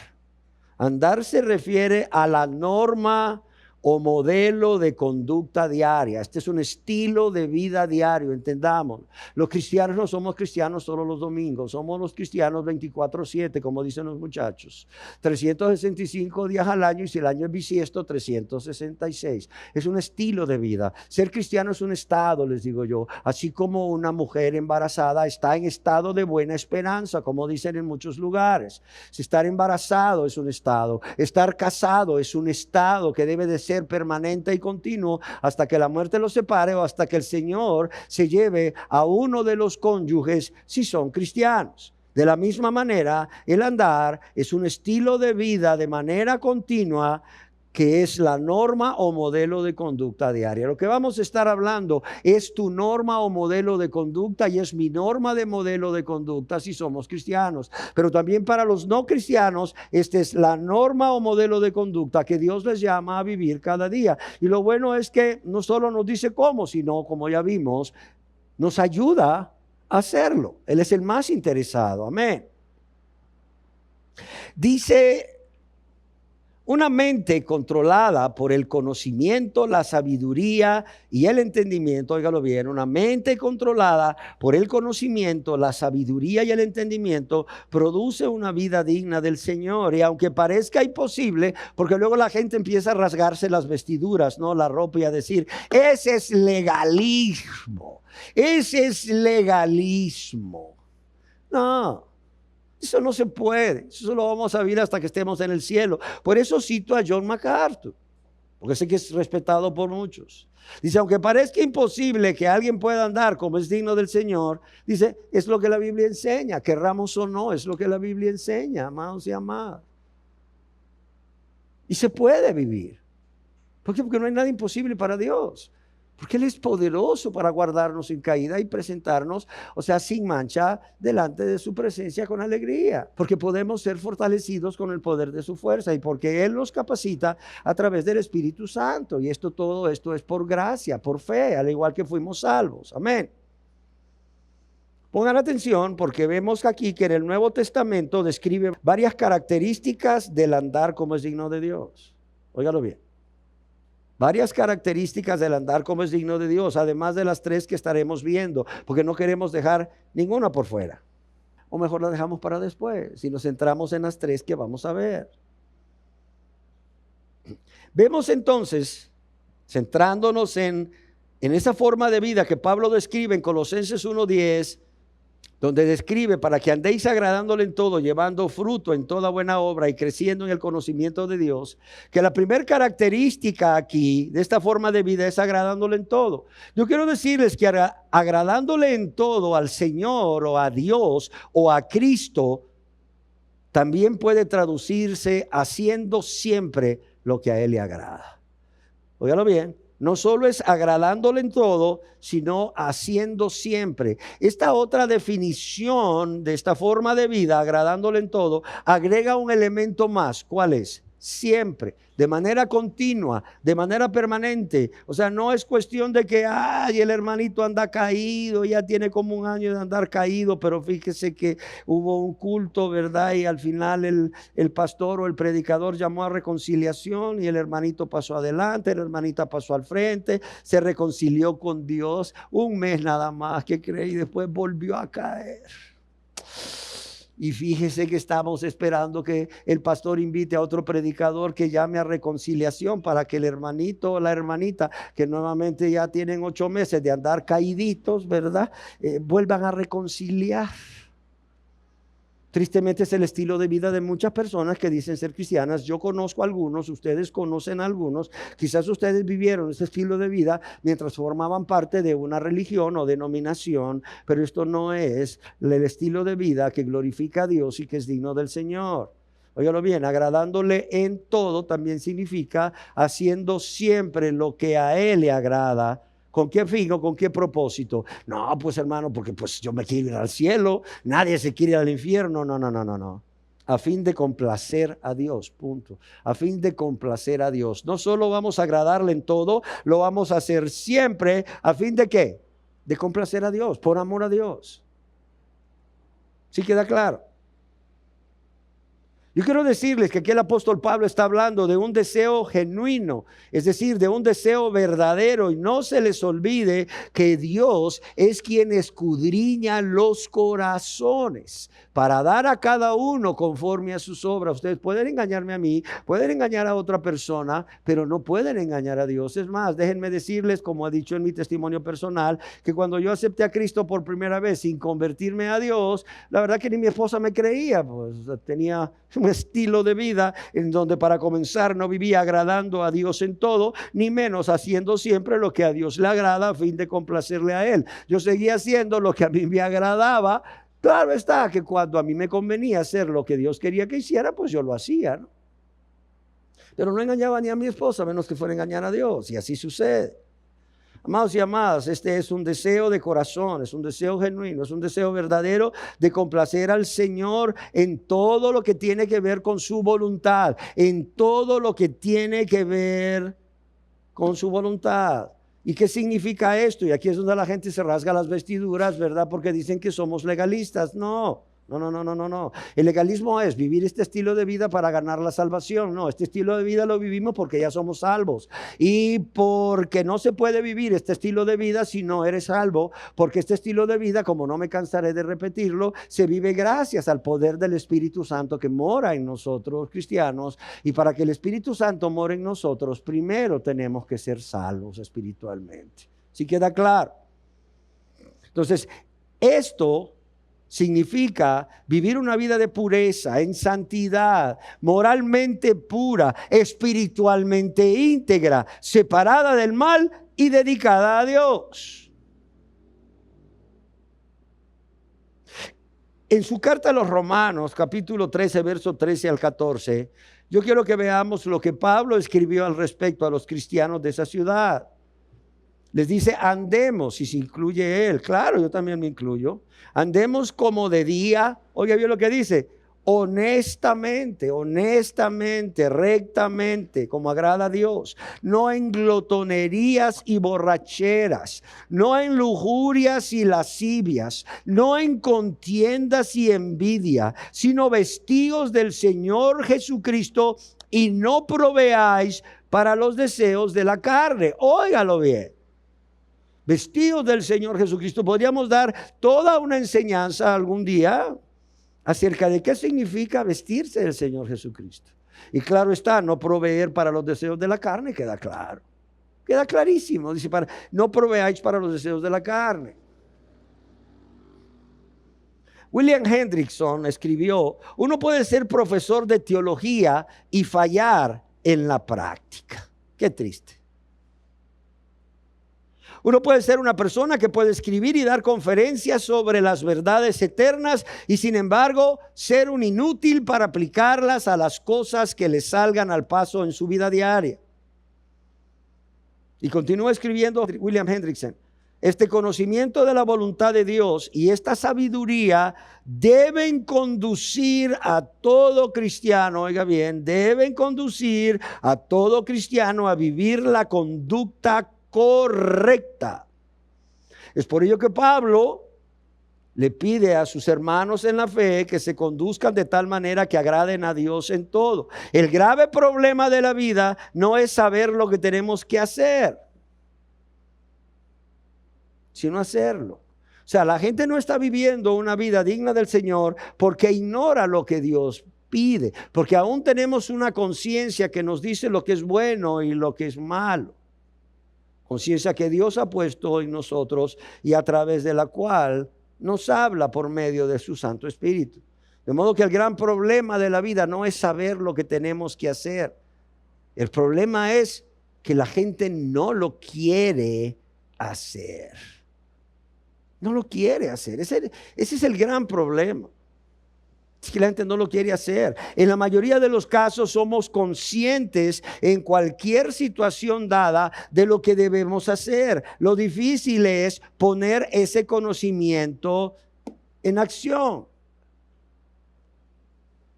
se refiere a la norma o modelo de conducta diaria. Este es un estilo de vida diario, entendamos. Los cristianos no somos cristianos solo los domingos, somos los cristianos 24/7, como dicen los muchachos. 365 días al año, y si el año es bisiesto, 366. Es un estilo de vida. Ser cristiano es un estado, les digo yo. Así como una mujer embarazada está en estado de buena esperanza, como dicen en muchos lugares. Si estar embarazado es un estado. Estar casado es un estado que debe de ser permanente y continuo hasta que la muerte los separe o hasta que el Señor se lleve a uno de los cónyuges si son cristianos. De la misma manera, el andar es un estilo de vida de manera continua que es la norma o modelo de conducta diaria. Lo que vamos a estar hablando es tu norma o modelo de conducta y es mi norma de modelo de conducta si somos cristianos. Pero también para los no cristianos, esta es la norma o modelo de conducta que Dios les llama a vivir cada día. Y lo bueno es que no solo nos dice cómo, sino, como ya vimos, nos ayuda a hacerlo. Él es el más interesado. Amén. Dice: una mente controlada por el conocimiento, la sabiduría y el entendimiento, óigalo bien, una mente controlada por el conocimiento, la sabiduría y el entendimiento produce una vida digna del Señor. Y aunque parezca imposible, porque luego la gente empieza a rasgarse las vestiduras, ¿no? La ropa, y a decir, ese es legalismo, ese es legalismo. No. Eso no se puede, eso lo vamos a vivir hasta que estemos en el cielo. Por eso cito a John MacArthur, porque sé que es respetado por muchos. Dice, aunque parezca imposible que alguien pueda andar como es digno del Señor, dice, es lo que la Biblia enseña, querramos o no, es lo que la Biblia enseña, amados y amadas. Y se puede vivir. ¿Por qué? Porque no hay nada imposible para Dios. Porque Él es poderoso para guardarnos sin caída y presentarnos, o sea, sin mancha, delante de su presencia con alegría. Porque podemos ser fortalecidos con el poder de su fuerza y porque Él nos capacita a través del Espíritu Santo. Y todo esto es por gracia, por fe, al igual que fuimos salvos. Amén. Pongan atención porque vemos aquí que en el Nuevo Testamento describe varias características del andar como es digno de Dios. Óigalo bien. Varias características del andar como es digno de Dios, además de las 3 que estaremos viendo, porque no queremos dejar ninguna por fuera. O mejor la dejamos para después, si nos centramos en las 3 que vamos a ver. Vemos entonces, centrándonos en En esa forma de vida que Pablo describe en Colosenses 1:10, donde describe para que andéis agradándole en todo, llevando fruto en toda buena obra y creciendo en el conocimiento de Dios, que la primera característica aquí de esta forma de vida es agradándole en todo. Yo quiero decirles que agradándole en todo al Señor o a Dios o a Cristo también puede traducirse haciendo siempre lo que a Él le agrada. Óigalo bien. No solo es agradándole en todo, sino haciendo siempre. Esta otra definición de esta forma de vida, agradándole en todo, agrega un elemento más. ¿Cuál es? Siempre, de manera continua, de manera permanente. O sea, no es cuestión de que, ay, el hermanito anda caído, ya tiene como un año de andar caído, pero fíjese que hubo un culto, ¿verdad? Y al final el pastor o el predicador llamó a reconciliación y el hermanito pasó adelante, la hermanita pasó al frente, se reconcilió con Dios un mes nada más, ¿qué cree? Y después volvió a caer. Y fíjese que estamos esperando que el pastor invite a otro predicador que llame a reconciliación para que el hermanito o la hermanita, que nuevamente ya tienen 8 meses de andar caíditos, ¿verdad? Vuelvan a reconciliar. Tristemente es el estilo de vida de muchas personas que dicen ser cristianas. Yo conozco a algunos, ustedes conocen a algunos. Quizás ustedes vivieron ese estilo de vida mientras formaban parte de una religión o denominación, pero esto no es el estilo de vida que glorifica a Dios y que es digno del Señor. Óigalo bien, agradándole en todo también significa haciendo siempre lo que a Él le agrada. ¿Con qué fin o con qué propósito? No, pues hermano, porque pues yo me quiero ir al cielo, nadie se quiere ir al infierno. No. A fin de complacer a Dios, punto. A fin de complacer a Dios. No solo vamos a agradarle en todo, lo vamos a hacer siempre. ¿A fin de qué? De complacer a Dios, por amor a Dios. ¿Sí queda claro? Yo quiero decirles que aquí el apóstol Pablo está hablando de un deseo genuino, es decir, de un deseo verdadero. Y no se les olvide que Dios es quien escudriña los corazones para dar a cada uno conforme a sus obras. Ustedes pueden engañarme a mí, pueden engañar a otra persona, pero no pueden engañar a Dios. Es más, déjenme decirles, como he dicho en mi testimonio personal, que cuando yo acepté a Cristo por primera vez sin convertirme a Dios, la verdad que ni mi esposa me creía, pues tenía un estilo de vida en donde para comenzar no vivía agradando a Dios en todo, ni menos haciendo siempre lo que a Dios le agrada a fin de complacerle a Él. Yo seguía haciendo lo que a mí me agradaba. Claro está que cuando a mí me convenía hacer lo que Dios quería que hiciera, pues yo lo hacía, ¿no? Pero no engañaba ni a mi esposa, a menos que fuera a engañar a Dios, y así sucede. Amados y amadas, este es un deseo de corazón, es un deseo genuino, es un deseo verdadero de complacer al Señor en todo lo que tiene que ver con su voluntad, en todo lo que tiene que ver con su voluntad. ¿Y qué significa esto? Y aquí es donde la gente se rasga las vestiduras, ¿verdad? Porque dicen que somos legalistas. No. El legalismo es vivir este estilo de vida para ganar la salvación. No, este estilo de vida lo vivimos porque ya somos salvos. Y porque no se puede vivir este estilo de vida si no eres salvo, porque este estilo de vida, como no me cansaré de repetirlo, se vive gracias al poder del Espíritu Santo que mora en nosotros, cristianos. Y para que el Espíritu Santo more en nosotros, primero tenemos que ser salvos espiritualmente. ¿Sí queda claro? Entonces, esto significa vivir una vida de pureza, en santidad, moralmente pura, espiritualmente íntegra, separada del mal y dedicada a Dios. En su carta a los Romanos, capítulo 13, verso 13 al 14, yo quiero que veamos lo que Pablo escribió al respecto a los cristianos de esa ciudad. Les dice, andemos, y se incluye él. Claro, yo también me incluyo. Andemos como de día. Oiga bien lo que dice. Honestamente, rectamente, como agrada a Dios. No en glotonerías y borracheras. No en lujurias y lascivias. No en contiendas y envidia. Sino vestidos del Señor Jesucristo y no proveáis para los deseos de la carne. Óigalo bien. Vestidos del Señor Jesucristo. Podríamos dar toda una enseñanza algún día acerca de qué significa vestirse del Señor Jesucristo. Y claro está, no proveer para los deseos de la carne, queda claro. Queda clarísimo. Dice, no proveáis para los deseos de la carne. William Hendrickson escribió, uno puede ser profesor de teología y fallar en la práctica. Qué triste. Uno puede ser una persona que puede escribir y dar conferencias sobre las verdades eternas y sin embargo ser un inútil para aplicarlas a las cosas que le salgan al paso en su vida diaria. Y continúa escribiendo William Hendrickson. Este conocimiento de la voluntad de Dios y esta sabiduría deben conducir a todo cristiano, oiga bien, deben conducir a todo cristiano a vivir la conducta correcta. Es por ello que Pablo le pide a sus hermanos en la fe que se conduzcan de tal manera que agraden a Dios en todo. El grave problema de la vida no es saber lo que tenemos que hacer, sino hacerlo. O sea, la gente no está viviendo una vida digna del Señor porque ignora lo que Dios pide, porque aún tenemos una conciencia que nos dice lo que es bueno y lo que es malo. Conciencia que Dios ha puesto en nosotros y a través de la cual nos habla por medio de su Santo Espíritu. De modo que el gran problema de la vida no es saber lo que tenemos que hacer. El problema es que la gente no lo quiere hacer. No lo quiere hacer. Ese es el gran problema. Es que la gente no lo quiere hacer. En la mayoría de los casos somos conscientes en cualquier situación dada de lo que debemos hacer. Lo difícil es poner ese conocimiento en acción.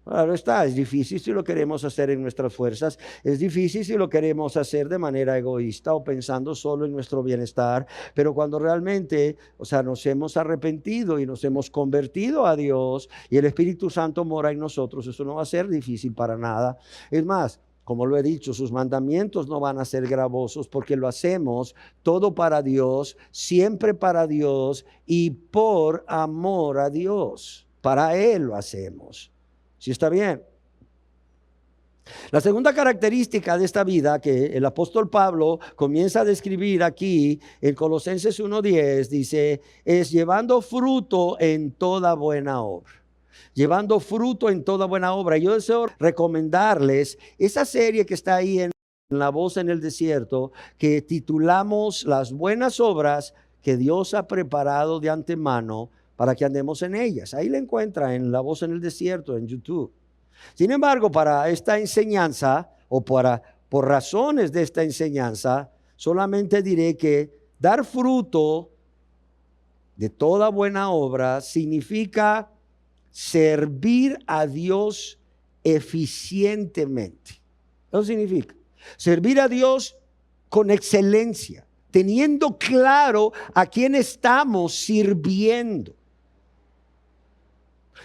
Claro está, es difícil si lo queremos hacer en nuestras fuerzas, es difícil si lo queremos hacer de manera egoísta o pensando solo en nuestro bienestar, pero cuando realmente, nos hemos arrepentido y nos hemos convertido a Dios y el Espíritu Santo mora en nosotros, eso no va a ser difícil para nada. Es más, como lo he dicho, sus mandamientos no van a ser gravosos porque lo hacemos todo para Dios, siempre para Dios y por amor a Dios. Para Él lo hacemos. ¿Sí está bien? La segunda característica de esta vida que el apóstol Pablo comienza a describir aquí en Colosenses 1:10 dice, es llevando fruto en toda buena obra. Llevando fruto en toda buena obra. Yo deseo recomendarles esa serie que está ahí en La Voz en el Desierto, que titulamos Las buenas obras que Dios ha preparado de antemano para que andemos en ellas. Ahí la encuentra en La Voz en el Desierto, en YouTube. Sin embargo, para esta enseñanza, o por razones de esta enseñanza, solamente diré que dar fruto de toda buena obra significa servir a Dios eficientemente. Eso significa servir a Dios con excelencia, teniendo claro a quién estamos sirviendo.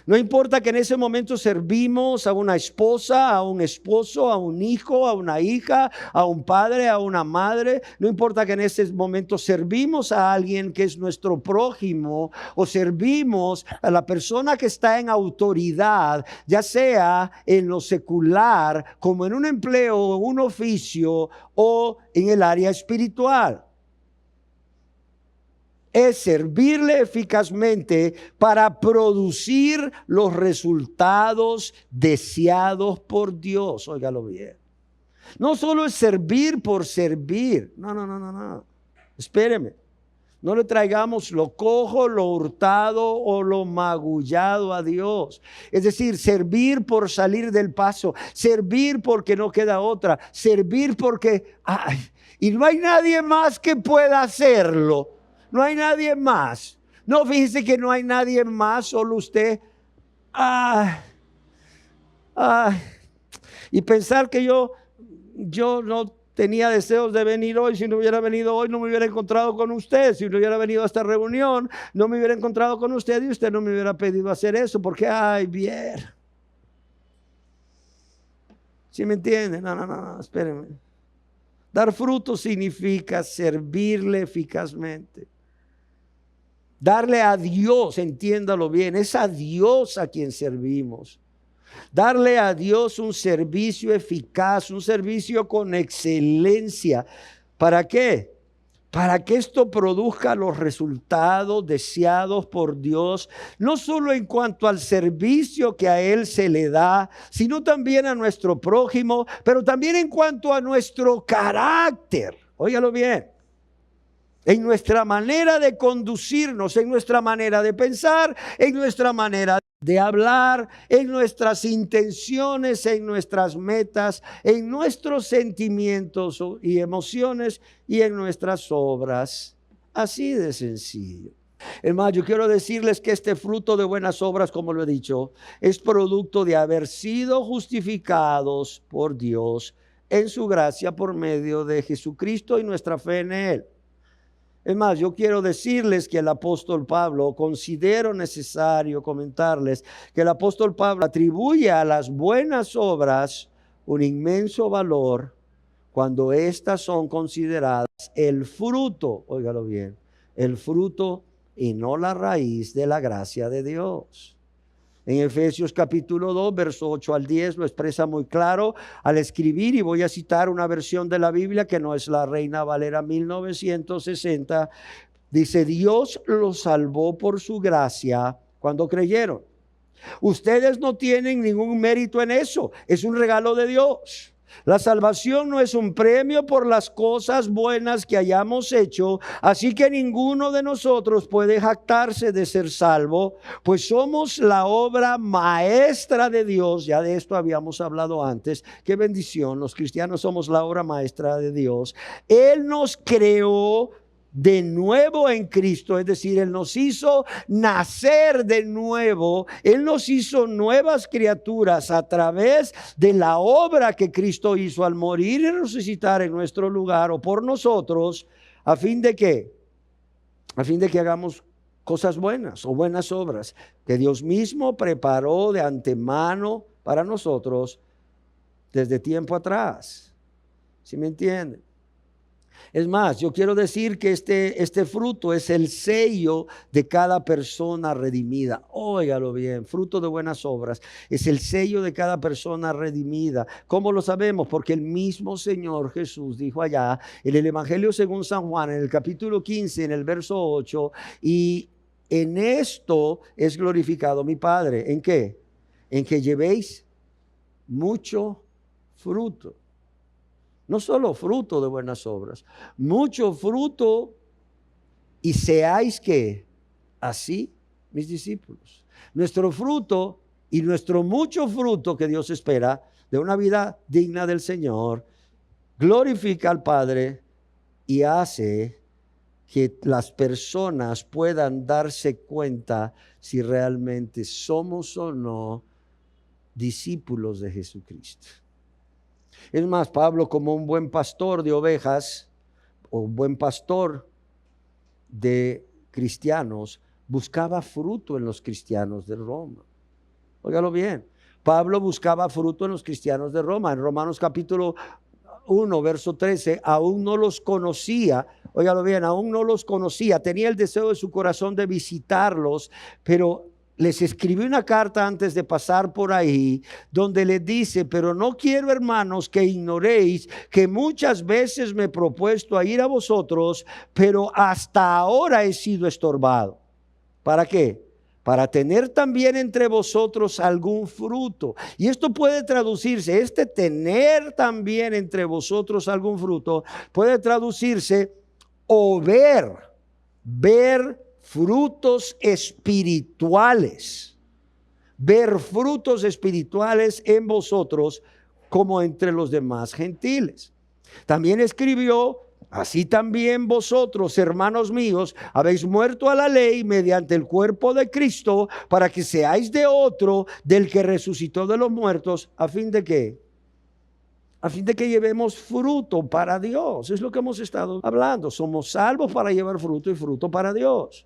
No importa que en ese momento servimos a una esposa, a un esposo, a un hijo, a una hija, a un padre, a una madre. No importa que en ese momento servimos a alguien que es nuestro prójimo o servimos a la persona que está en autoridad, ya sea en lo secular, como en un empleo o un oficio o en el área espiritual. Es servirle eficazmente para producir los resultados deseados por Dios. Óigalo bien. No solo es servir por servir. No. Espéreme. No le traigamos lo cojo, lo hurtado o lo magullado a Dios. Es decir, servir por salir del paso. Servir porque no queda otra. Servir porque... y no hay nadie más que pueda hacerlo. No hay nadie más. No, fíjese que no hay nadie más, solo usted. Y pensar que yo no tenía deseos de venir hoy. Si no hubiera venido hoy, no me hubiera encontrado con usted. Si no hubiera venido a esta reunión, no me hubiera encontrado con usted y usted no me hubiera pedido hacer eso. Porque, bien. ¿Sí me entiende? No, espérenme. Dar fruto significa servirle eficazmente. Darle a Dios, entiéndalo bien, es a Dios a quien servimos. Darle a Dios un servicio eficaz, un servicio con excelencia. ¿Para qué? Para que esto produzca los resultados deseados por Dios, no solo en cuanto al servicio que a Él se le da, sino también a nuestro prójimo, pero también en cuanto a nuestro carácter. Óigalo bien. En nuestra manera de conducirnos, en nuestra manera de pensar, en nuestra manera de hablar, en nuestras intenciones, en nuestras metas, en nuestros sentimientos y emociones y en nuestras obras. Así de sencillo. Hermano, yo quiero decirles que este fruto de buenas obras, como lo he dicho, es producto de haber sido justificados por Dios en su gracia por medio de Jesucristo y nuestra fe en Él. Es más, yo quiero decirles que el apóstol Pablo, considero necesario comentarles que el apóstol Pablo atribuye a las buenas obras un inmenso valor cuando éstas son consideradas el fruto, óigalo bien, el fruto y no la raíz de la gracia de Dios. En Efesios capítulo 2, verso 8 al 10 lo expresa muy claro al escribir, y voy a citar una versión de la Biblia que no es la Reina Valera 1960. Dice: Dios los salvó por su gracia cuando creyeron. Ustedes no tienen ningún mérito en eso, es un regalo de Dios. La salvación no es un premio por las cosas buenas que hayamos hecho, así que ninguno de nosotros puede jactarse de ser salvo, pues somos la obra maestra de Dios. Ya de esto habíamos hablado antes. Qué bendición, los cristianos somos la obra maestra de Dios. Él nos creó de nuevo en Cristo, es decir, Él nos hizo nacer de nuevo, Él nos hizo nuevas criaturas a través de la obra que Cristo hizo al morir y resucitar en nuestro lugar o por nosotros, a fin de que hagamos cosas buenas o buenas obras que Dios mismo preparó de antemano para nosotros desde tiempo atrás. ¿Sí me entienden? Es más, yo quiero decir que este fruto es el sello de cada persona redimida. Óigalo bien, fruto de buenas obras. Es el sello de cada persona redimida. ¿Cómo lo sabemos? Porque el mismo Señor Jesús dijo allá en el Evangelio según San Juan, en el capítulo 15, en el verso 8, y en esto es glorificado mi Padre. ¿En qué? En que llevéis mucho fruto. No solo fruto de buenas obras, mucho fruto, y seáis que así mis discípulos. Nuestro fruto y nuestro mucho fruto que Dios espera de una vida digna del Señor glorifica al Padre y hace que las personas puedan darse cuenta si realmente somos o no discípulos de Jesucristo. Es más, Pablo, como un buen pastor de ovejas o un buen pastor de cristianos, buscaba fruto en los cristianos de Roma. Óigalo bien, Pablo buscaba fruto en los cristianos de Roma. En Romanos capítulo 1, verso 13, aún no los conocía. Óigalo bien, aún no los conocía. Tenía el deseo de su corazón de visitarlos, pero les escribí una carta antes de pasar por ahí, donde les dice: pero no quiero, hermanos, que ignoréis que muchas veces me he propuesto a ir a vosotros, pero hasta ahora he sido estorbado. ¿Para qué? Para tener también entre vosotros algún fruto. Y esto puede traducirse, tener también entre vosotros algún fruto, puede traducirse o ver frutos espirituales, ver frutos espirituales en vosotros como entre los demás gentiles. También escribió: así también vosotros, hermanos míos, habéis muerto a la ley mediante el cuerpo de Cristo, para que seáis de otro, del que resucitó de los muertos, a fin de que llevemos fruto para Dios. Es lo que hemos estado hablando. Somos salvos para llevar fruto y fruto para Dios.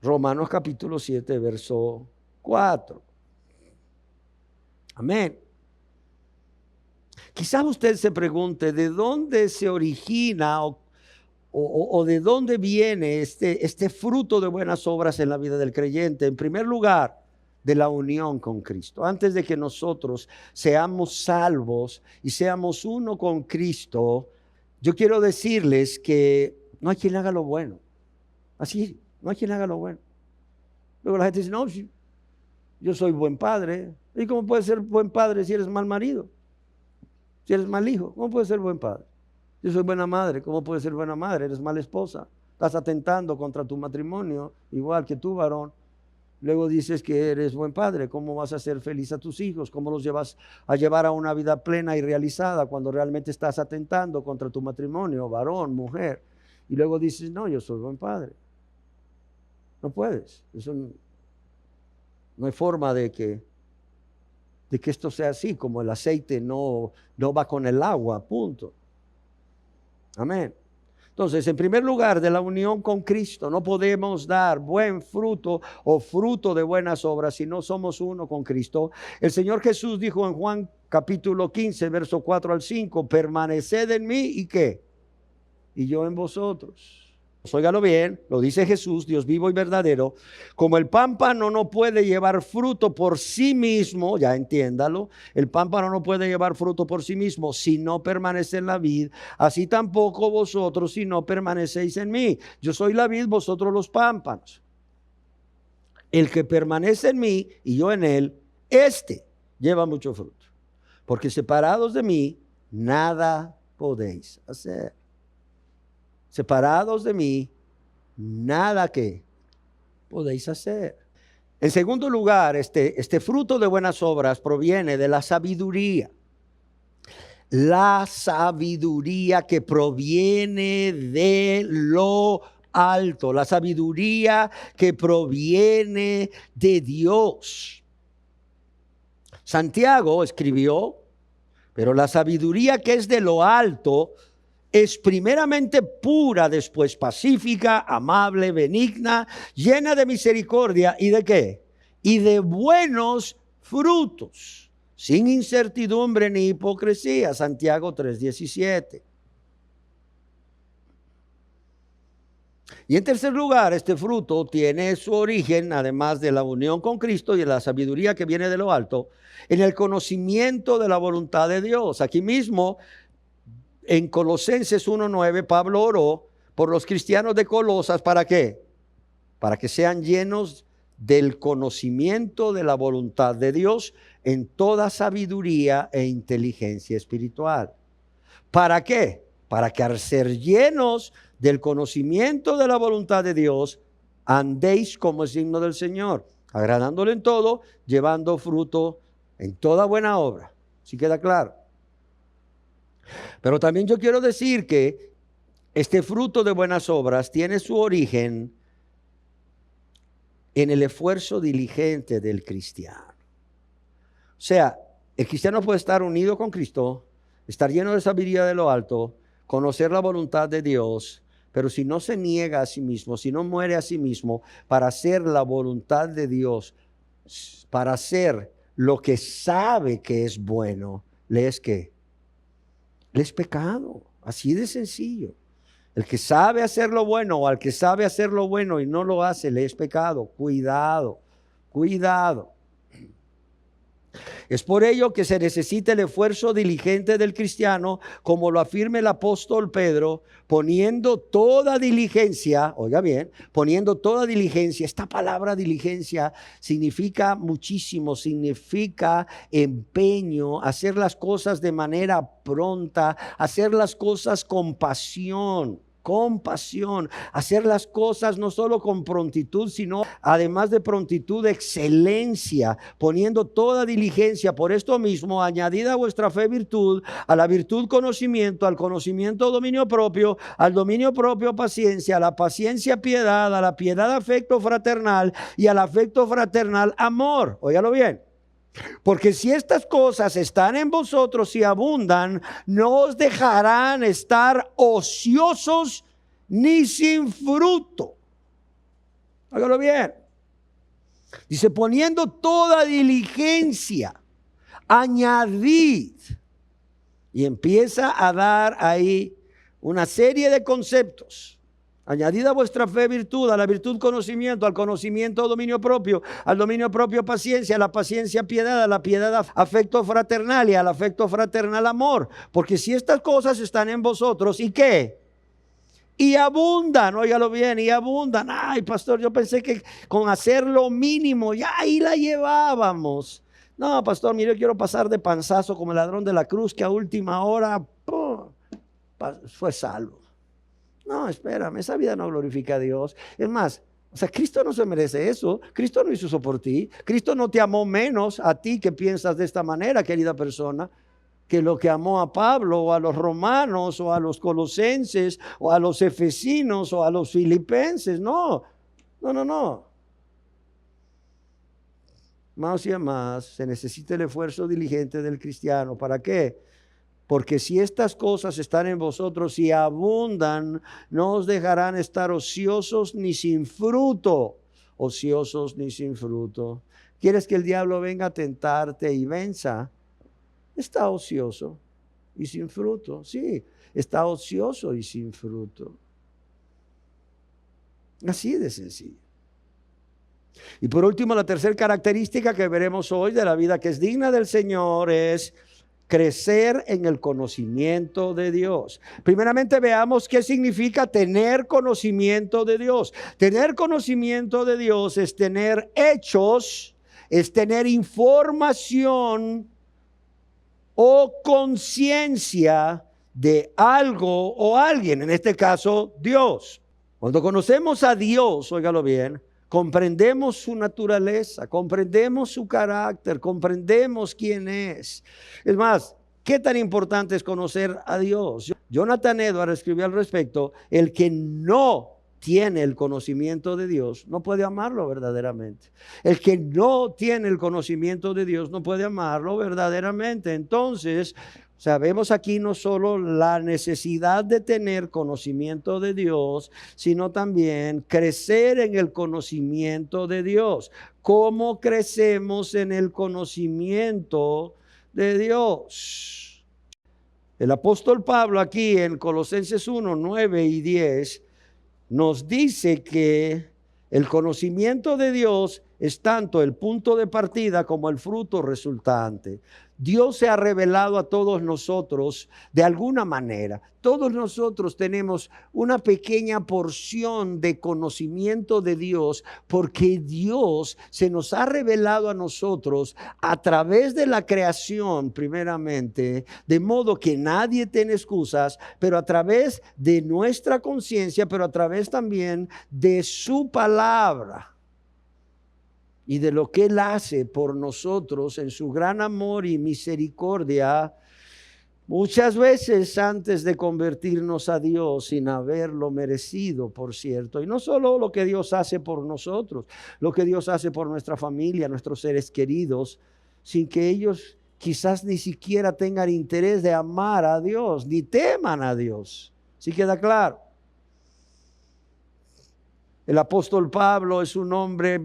Romanos capítulo 7, verso 4. Amén. Quizás usted se pregunte de dónde se origina o de dónde viene este fruto de buenas obras en la vida del creyente. En primer lugar, de la unión con Cristo. Antes de que nosotros seamos salvos y seamos uno con Cristo, yo quiero decirles que no hay quien haga lo bueno. Así, no hay quien haga lo bueno. Luego la gente dice, no, si yo soy buen padre. ¿Y cómo puedes ser buen padre si eres mal marido? Si eres mal hijo, ¿cómo puedes ser buen padre? Yo soy buena madre, ¿cómo puedes ser buena madre? Eres mala esposa. Estás atentando contra tu matrimonio, igual que tú, varón. Luego dices que eres buen padre. ¿Cómo vas a hacer feliz a tus hijos? ¿Cómo los llevas a llevar a una vida plena y realizada cuando realmente estás atentando contra tu matrimonio, varón, mujer? Y luego dices, no, yo soy buen padre. No puedes. Eso no hay forma de que esto sea así, como el aceite no va con el agua, punto. Amén. Entonces, en primer lugar, de la unión con Cristo, no podemos dar buen fruto o fruto de buenas obras si no somos uno con Cristo. El Señor Jesús dijo en Juan capítulo 15, verso 4 al 5, permaneced en mí y ¿qué? Y yo en vosotros. Óigalo bien, lo dice Jesús, Dios vivo y verdadero. Como el pámpano no puede llevar fruto por sí mismo, ya entiéndalo, el pámpano no puede llevar fruto por sí mismo si no permanece en la vid, así tampoco vosotros si no permanecéis en mí. Yo soy la vid, vosotros los pámpanos. El que permanece en mí y yo en él, este lleva mucho fruto. Porque separados de mí, nada podéis hacer. Separados de mí, nada que podéis hacer. En segundo lugar, este fruto de buenas obras proviene de la sabiduría. La sabiduría que proviene de lo alto. La sabiduría que proviene de Dios. Santiago escribió, pero la sabiduría que es de lo alto es primeramente pura, después pacífica, amable, benigna, llena de misericordia y ¿de qué? Y de buenos frutos, sin incertidumbre ni hipocresía. Santiago 3:17. Y en tercer lugar, este fruto tiene su origen, además de la unión con Cristo y de la sabiduría que viene de lo alto, en el conocimiento de la voluntad de Dios. Aquí mismo, en Colosenses 1:9, Pablo oró por los cristianos de Colosas, ¿para qué? Para que sean llenos del conocimiento de la voluntad de Dios en toda sabiduría e inteligencia espiritual. ¿Para qué? Para que al ser llenos del conocimiento de la voluntad de Dios, andéis como es digno del Señor, agradándole en todo, llevando fruto en toda buena obra. ¿Sí queda claro? Pero también yo quiero decir que este fruto de buenas obras tiene su origen en el esfuerzo diligente del cristiano. O sea, el cristiano puede estar unido con Cristo, estar lleno de sabiduría de lo alto, conocer la voluntad de Dios, pero si no se niega a sí mismo, si no muere a sí mismo para hacer la voluntad de Dios, para hacer lo que sabe que es bueno, ¿le es qué? Le es pecado, así de sencillo. El que sabe hacer lo bueno o al que sabe hacer lo bueno y no lo hace, le es pecado. Cuidado, cuidado. Es por ello que se necesita el esfuerzo diligente del cristiano, como lo afirma el apóstol Pedro, poniendo toda diligencia, oiga bien, poniendo toda diligencia. Esta palabra diligencia significa muchísimo, significa empeño, hacer las cosas de manera pronta, hacer las cosas con pasión. Compasión, hacer las cosas no solo con prontitud, sino además de prontitud, excelencia, poniendo toda diligencia. Por esto mismo, añadida a vuestra fe virtud, a la virtud conocimiento, al conocimiento dominio propio, al dominio propio paciencia, a la paciencia piedad, a la piedad afecto fraternal y al afecto fraternal amor. Óigalo bien. Porque si estas cosas están en vosotros y abundan, no os dejarán estar ociosos ni sin fruto. Hágalo bien. Dice, poniendo toda diligencia, añadid. Y empieza a dar ahí una serie de conceptos. Añadida a vuestra fe virtud, a la virtud conocimiento, al conocimiento dominio propio, al dominio propio paciencia, a la paciencia piedad, a la piedad afecto fraternal y al afecto fraternal amor. Porque si estas cosas están en vosotros, ¿y qué? Y abundan, óigalo bien, y abundan. Ay, pastor, yo pensé que con hacer lo mínimo, ya ahí la llevábamos. No, pastor, mire, yo quiero pasar de panzazo como el ladrón de la cruz que a última hora fue salvo. No, espérame, esa vida no glorifica a Dios. Es más, o sea, Cristo no se merece eso. Cristo no hizo eso por ti. Cristo no te amó menos a ti que piensas de esta manera, querida persona, que lo que amó a Pablo o a los romanos o a los colosenses o a los efesinos o a los filipenses. No, no, no, no. Más y más se necesita el esfuerzo diligente del cristiano. ¿Para qué? Porque si estas cosas están en vosotros y abundan, no os dejarán estar ociosos ni sin fruto. Ociosos ni sin fruto. ¿Quieres que el diablo venga a tentarte y venza? Está ocioso y sin fruto. Sí, está ocioso y sin fruto. Así de sencillo. Y por último, la tercera característica que veremos hoy de la vida que es digna del Señor es crecer en el conocimiento de Dios. Primeramente veamos qué significa tener conocimiento de Dios. Tener conocimiento de Dios es tener hechos, es tener información o conciencia de algo o alguien, en este caso Dios. Cuando conocemos a Dios, óigalo bien, comprendemos su naturaleza, comprendemos su carácter, comprendemos quién es. Es más, ¿qué tan importante es conocer a Dios? Jonathan Edwards escribió al respecto: el que no tiene el conocimiento de Dios no puede amarlo verdaderamente. El que no tiene el conocimiento de Dios no puede amarlo verdaderamente. Entonces, sabemos aquí no solo la necesidad de tener conocimiento de Dios, sino también crecer en el conocimiento de Dios. ¿Cómo crecemos en el conocimiento de Dios? El apóstol Pablo aquí en Colosenses 1, 9 y 10 nos dice que el conocimiento de Dios es tanto el punto de partida como el fruto resultante. Dios se ha revelado a todos nosotros de alguna manera. Todos nosotros tenemos una pequeña porción de conocimiento de Dios porque Dios se nos ha revelado a nosotros a través de la creación primeramente, de modo que nadie tiene excusas, pero a través de nuestra conciencia, pero a través también de su palabra. Y de lo que Él hace por nosotros en su gran amor y misericordia, muchas veces antes de convertirnos a Dios sin haberlo merecido, por cierto. Y no solo lo que Dios hace por nosotros, lo que Dios hace por nuestra familia, nuestros seres queridos, sin que ellos quizás ni siquiera tengan interés de amar a Dios, ni teman a Dios. ¿Sí queda claro? El apóstol Pablo es un hombre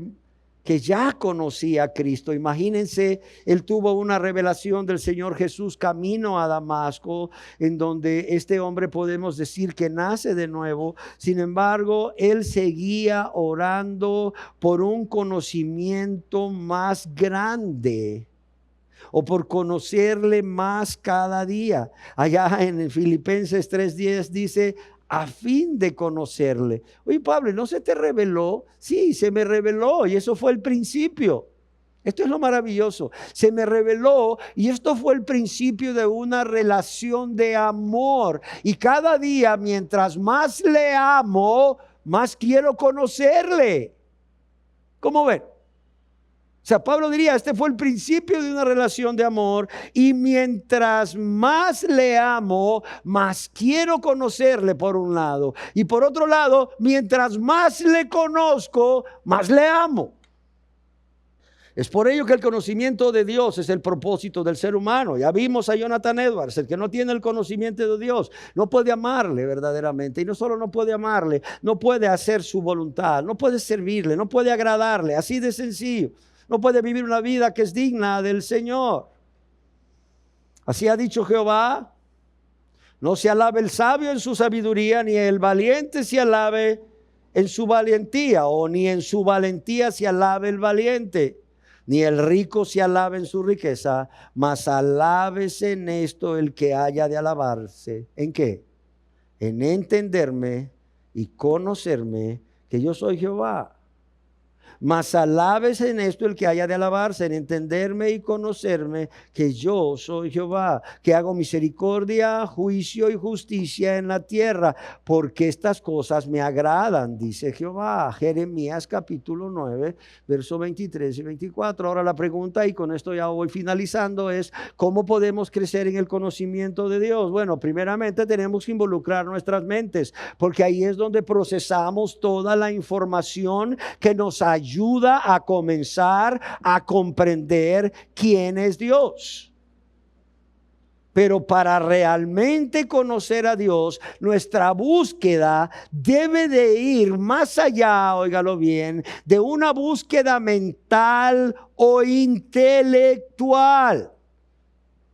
que ya conocía a Cristo. Imagínense, él tuvo una revelación del Señor Jesús camino a Damasco, en donde este hombre podemos decir que nace de nuevo. Sin embargo, él seguía orando por un conocimiento más grande, o por conocerle más cada día. Allá en Filipenses 3:10 dice: a fin de conocerle. Oye, Pablo, ¿no se te reveló? Sí, se me reveló, y eso fue el principio. Esto es lo maravilloso. Se me reveló y esto fue el principio de una relación de amor. Y cada día, mientras más le amo, más quiero conocerle. ¿Cómo ven? O sea, Pablo diría, este fue el principio de una relación de amor, y mientras más le amo, más quiero conocerle por un lado. Y por otro lado, mientras más le conozco, más le amo. Es por ello que el conocimiento de Dios es el propósito del ser humano. Ya vimos a Jonathan Edwards: el que no tiene el conocimiento de Dios no puede amarle verdaderamente. Y no solo no puede amarle, no puede hacer su voluntad, no puede servirle, no puede agradarle. Así de sencillo. No puede vivir una vida que es digna del Señor. Así ha dicho Jehová: No se alabe el sabio en su sabiduría, ni el valiente se alabe en su valentía, o ni en su valentía se alabe el valiente, ni el rico se alabe en su riqueza, mas alábese en esto el que haya de alabarse. ¿En qué? En entenderme y conocerme que yo soy Jehová. Mas alábese en esto el que haya de alabarse, en entenderme y conocerme que yo soy Jehová, que hago misericordia, juicio y justicia en la tierra, porque estas cosas me agradan, dice Jehová. Jeremías capítulo 9, versos 23 y 24. Ahora la pregunta, y con esto ya voy finalizando, es ¿cómo podemos crecer en el conocimiento de Dios? Bueno, primeramente tenemos que involucrar nuestras mentes, porque ahí es donde procesamos toda la información que nos ayuda a comenzar a comprender quién es Dios. Pero para realmente conocer a Dios, nuestra búsqueda debe de ir más allá, óigalo bien, de una búsqueda mental o intelectual.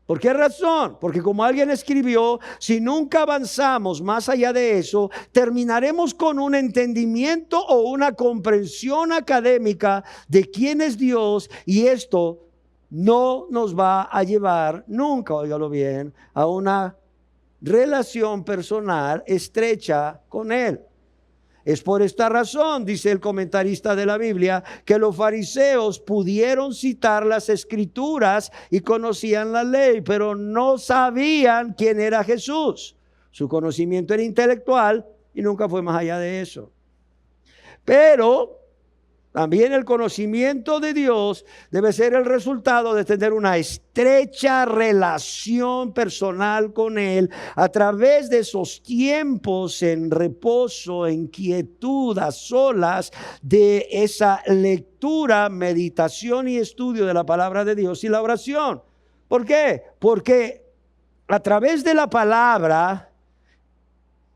¿Por qué razón? Porque como alguien escribió, si nunca avanzamos más allá de eso, terminaremos con un entendimiento o una comprensión académica de quién es Dios, y esto no nos va a llevar nunca, óigalo bien, a una relación personal estrecha con Él. Es por esta razón, dice el comentarista de la Biblia, que los fariseos pudieron citar las escrituras y conocían la ley, pero no sabían quién era Jesús. Su conocimiento era intelectual y nunca fue más allá de eso. Pero también el conocimiento de Dios debe ser el resultado de tener una estrecha relación personal con Él a través de esos tiempos en reposo, en quietud, a solas, de esa lectura, meditación y estudio de la palabra de Dios y la oración. ¿Por qué? Porque a través de la palabra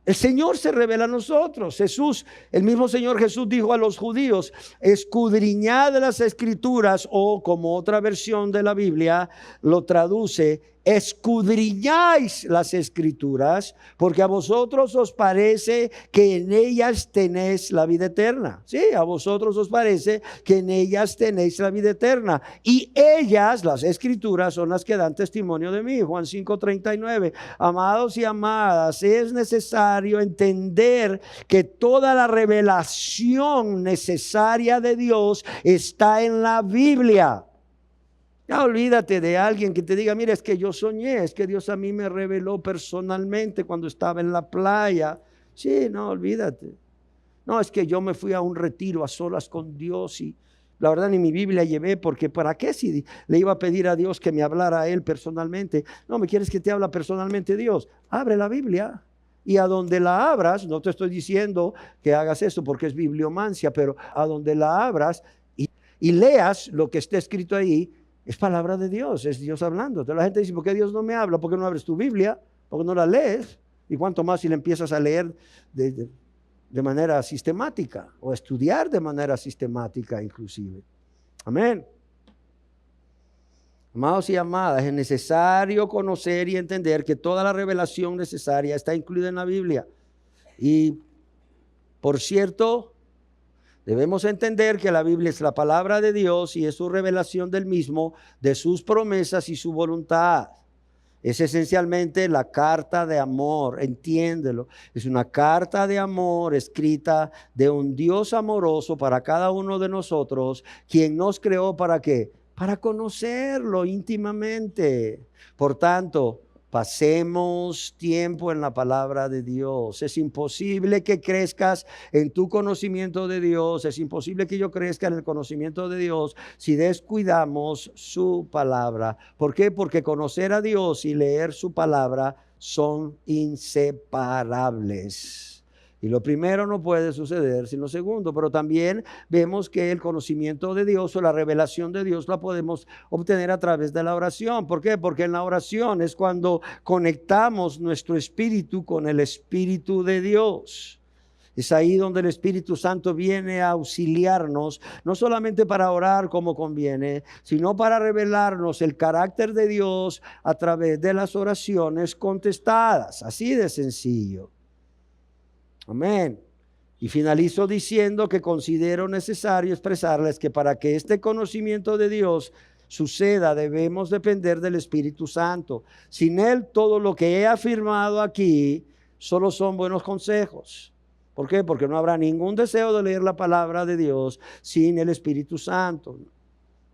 el Señor se revela a nosotros. Jesús, el mismo Señor Jesús dijo a los judíos: escudriñad las escrituras, o como otra versión de la Biblia lo traduce, escudriñáis las escrituras, porque a vosotros os parece que en ellas tenéis la vida eterna. Sí, a vosotros os parece que en ellas tenéis la vida eterna. Y ellas, las escrituras, son las que dan testimonio de mí. Juan 5:39. Amados y amadas, es necesario entender que toda la revelación necesaria de Dios está en la Biblia. Ya olvídate de alguien que te diga: mira, es que yo soñé, es que Dios a mí me reveló personalmente cuando estaba en la playa. Sí, no, olvídate. No, es que yo me fui a un retiro a solas con Dios y la verdad ni mi Biblia llevé, porque ¿para qué si le iba a pedir a Dios que me hablara a Él personalmente? No, ¿me quieres que te habla personalmente Dios? Abre la Biblia. Y a donde la abras, no te estoy diciendo que hagas eso porque es bibliomancia, pero a donde la abras y leas lo que esté escrito ahí, es palabra de Dios, es Dios hablando. Entonces la gente dice: ¿por qué Dios no me habla? ¿Por qué no abres tu Biblia? ¿Por qué no la lees? Y cuánto más si la empiezas a leer de manera sistemática, o a estudiar de manera sistemática inclusive. Amén. Amados y amadas, es necesario conocer y entender que toda la revelación necesaria está incluida en la Biblia. Y por cierto, debemos entender que la Biblia es la palabra de Dios y es su revelación del mismo, de sus promesas y su voluntad. Es esencialmente la carta de amor, entiéndelo. Es una carta de amor escrita de un Dios amoroso para cada uno de nosotros, quien nos creó ¿para qué? Para conocerlo íntimamente. Por tanto, pasemos tiempo en la palabra de Dios. Es imposible que crezcas en tu conocimiento de Dios. Es imposible que yo crezca en el conocimiento de Dios si descuidamos su palabra. ¿Por qué? Porque conocer a Dios y leer su palabra son inseparables. Y lo primero no puede suceder sin lo segundo, pero también vemos que el conocimiento de Dios o la revelación de Dios la podemos obtener a través de la oración. ¿Por qué? Porque en la oración es cuando conectamos nuestro espíritu con el Espíritu de Dios. Es ahí donde el Espíritu Santo viene a auxiliarnos, no solamente para orar como conviene, sino para revelarnos el carácter de Dios a través de las oraciones contestadas. Así de sencillo. Amén. Y finalizo diciendo que considero necesario expresarles que para que este conocimiento de Dios suceda, debemos depender del Espíritu Santo. Sin Él, todo lo que he afirmado aquí solo son buenos consejos. ¿Por qué? Porque no habrá ningún deseo de leer la palabra de Dios sin el Espíritu Santo.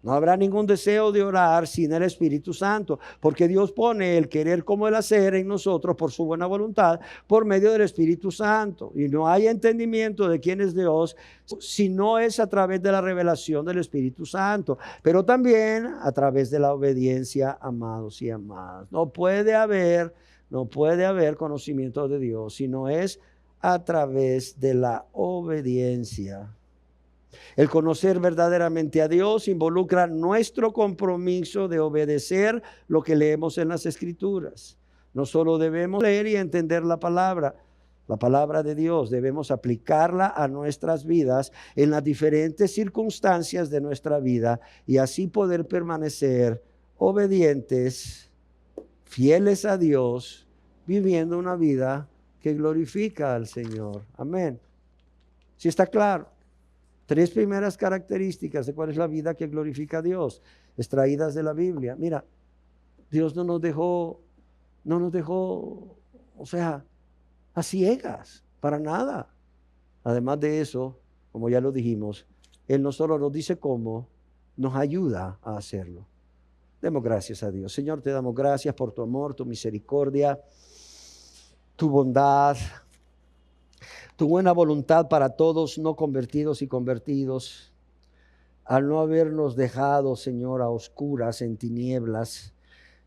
No habrá ningún deseo de orar sin el Espíritu Santo, porque Dios pone el querer como el hacer en nosotros por su buena voluntad, por medio del Espíritu Santo. Y no hay entendimiento de quién es Dios si no es a través de la revelación del Espíritu Santo, pero también a través de la obediencia, amados y amadas. No puede haber conocimiento de Dios si no es a través de la obediencia. El conocer verdaderamente a Dios involucra nuestro compromiso de obedecer lo que leemos en las Escrituras. No solo debemos leer y entender la palabra de Dios, debemos aplicarla a nuestras vidas en las diferentes circunstancias de nuestra vida y así poder permanecer obedientes, fieles a Dios, viviendo una vida que glorifica al Señor. Amén. ¿Sí está claro? 3 primeras características de cuál es la vida que glorifica a Dios, extraídas de la Biblia. Mira, Dios no nos dejó, o sea, a ciegas, para nada. Además de eso, como ya lo dijimos, Él no solo nos dice cómo, nos ayuda a hacerlo. Demos gracias a Dios. Señor, te damos gracias por tu amor, tu misericordia, tu bondad, tu buena voluntad para todos no convertidos y convertidos, al no habernos dejado, Señor, a oscuras, en tinieblas,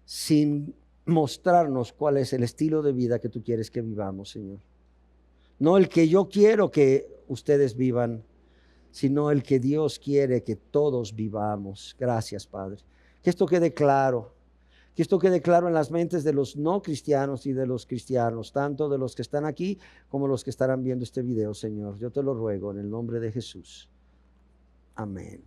sin mostrarnos cuál es el estilo de vida que tú quieres que vivamos, Señor. No el que yo quiero que ustedes vivan, sino el que Dios quiere que todos vivamos. Gracias, Padre. Que esto quede claro. Que esto quede claro en las mentes de los no cristianos y de los cristianos, tanto de los que están aquí como los que estarán viendo este video, Señor. Yo te lo ruego en el nombre de Jesús. Amén.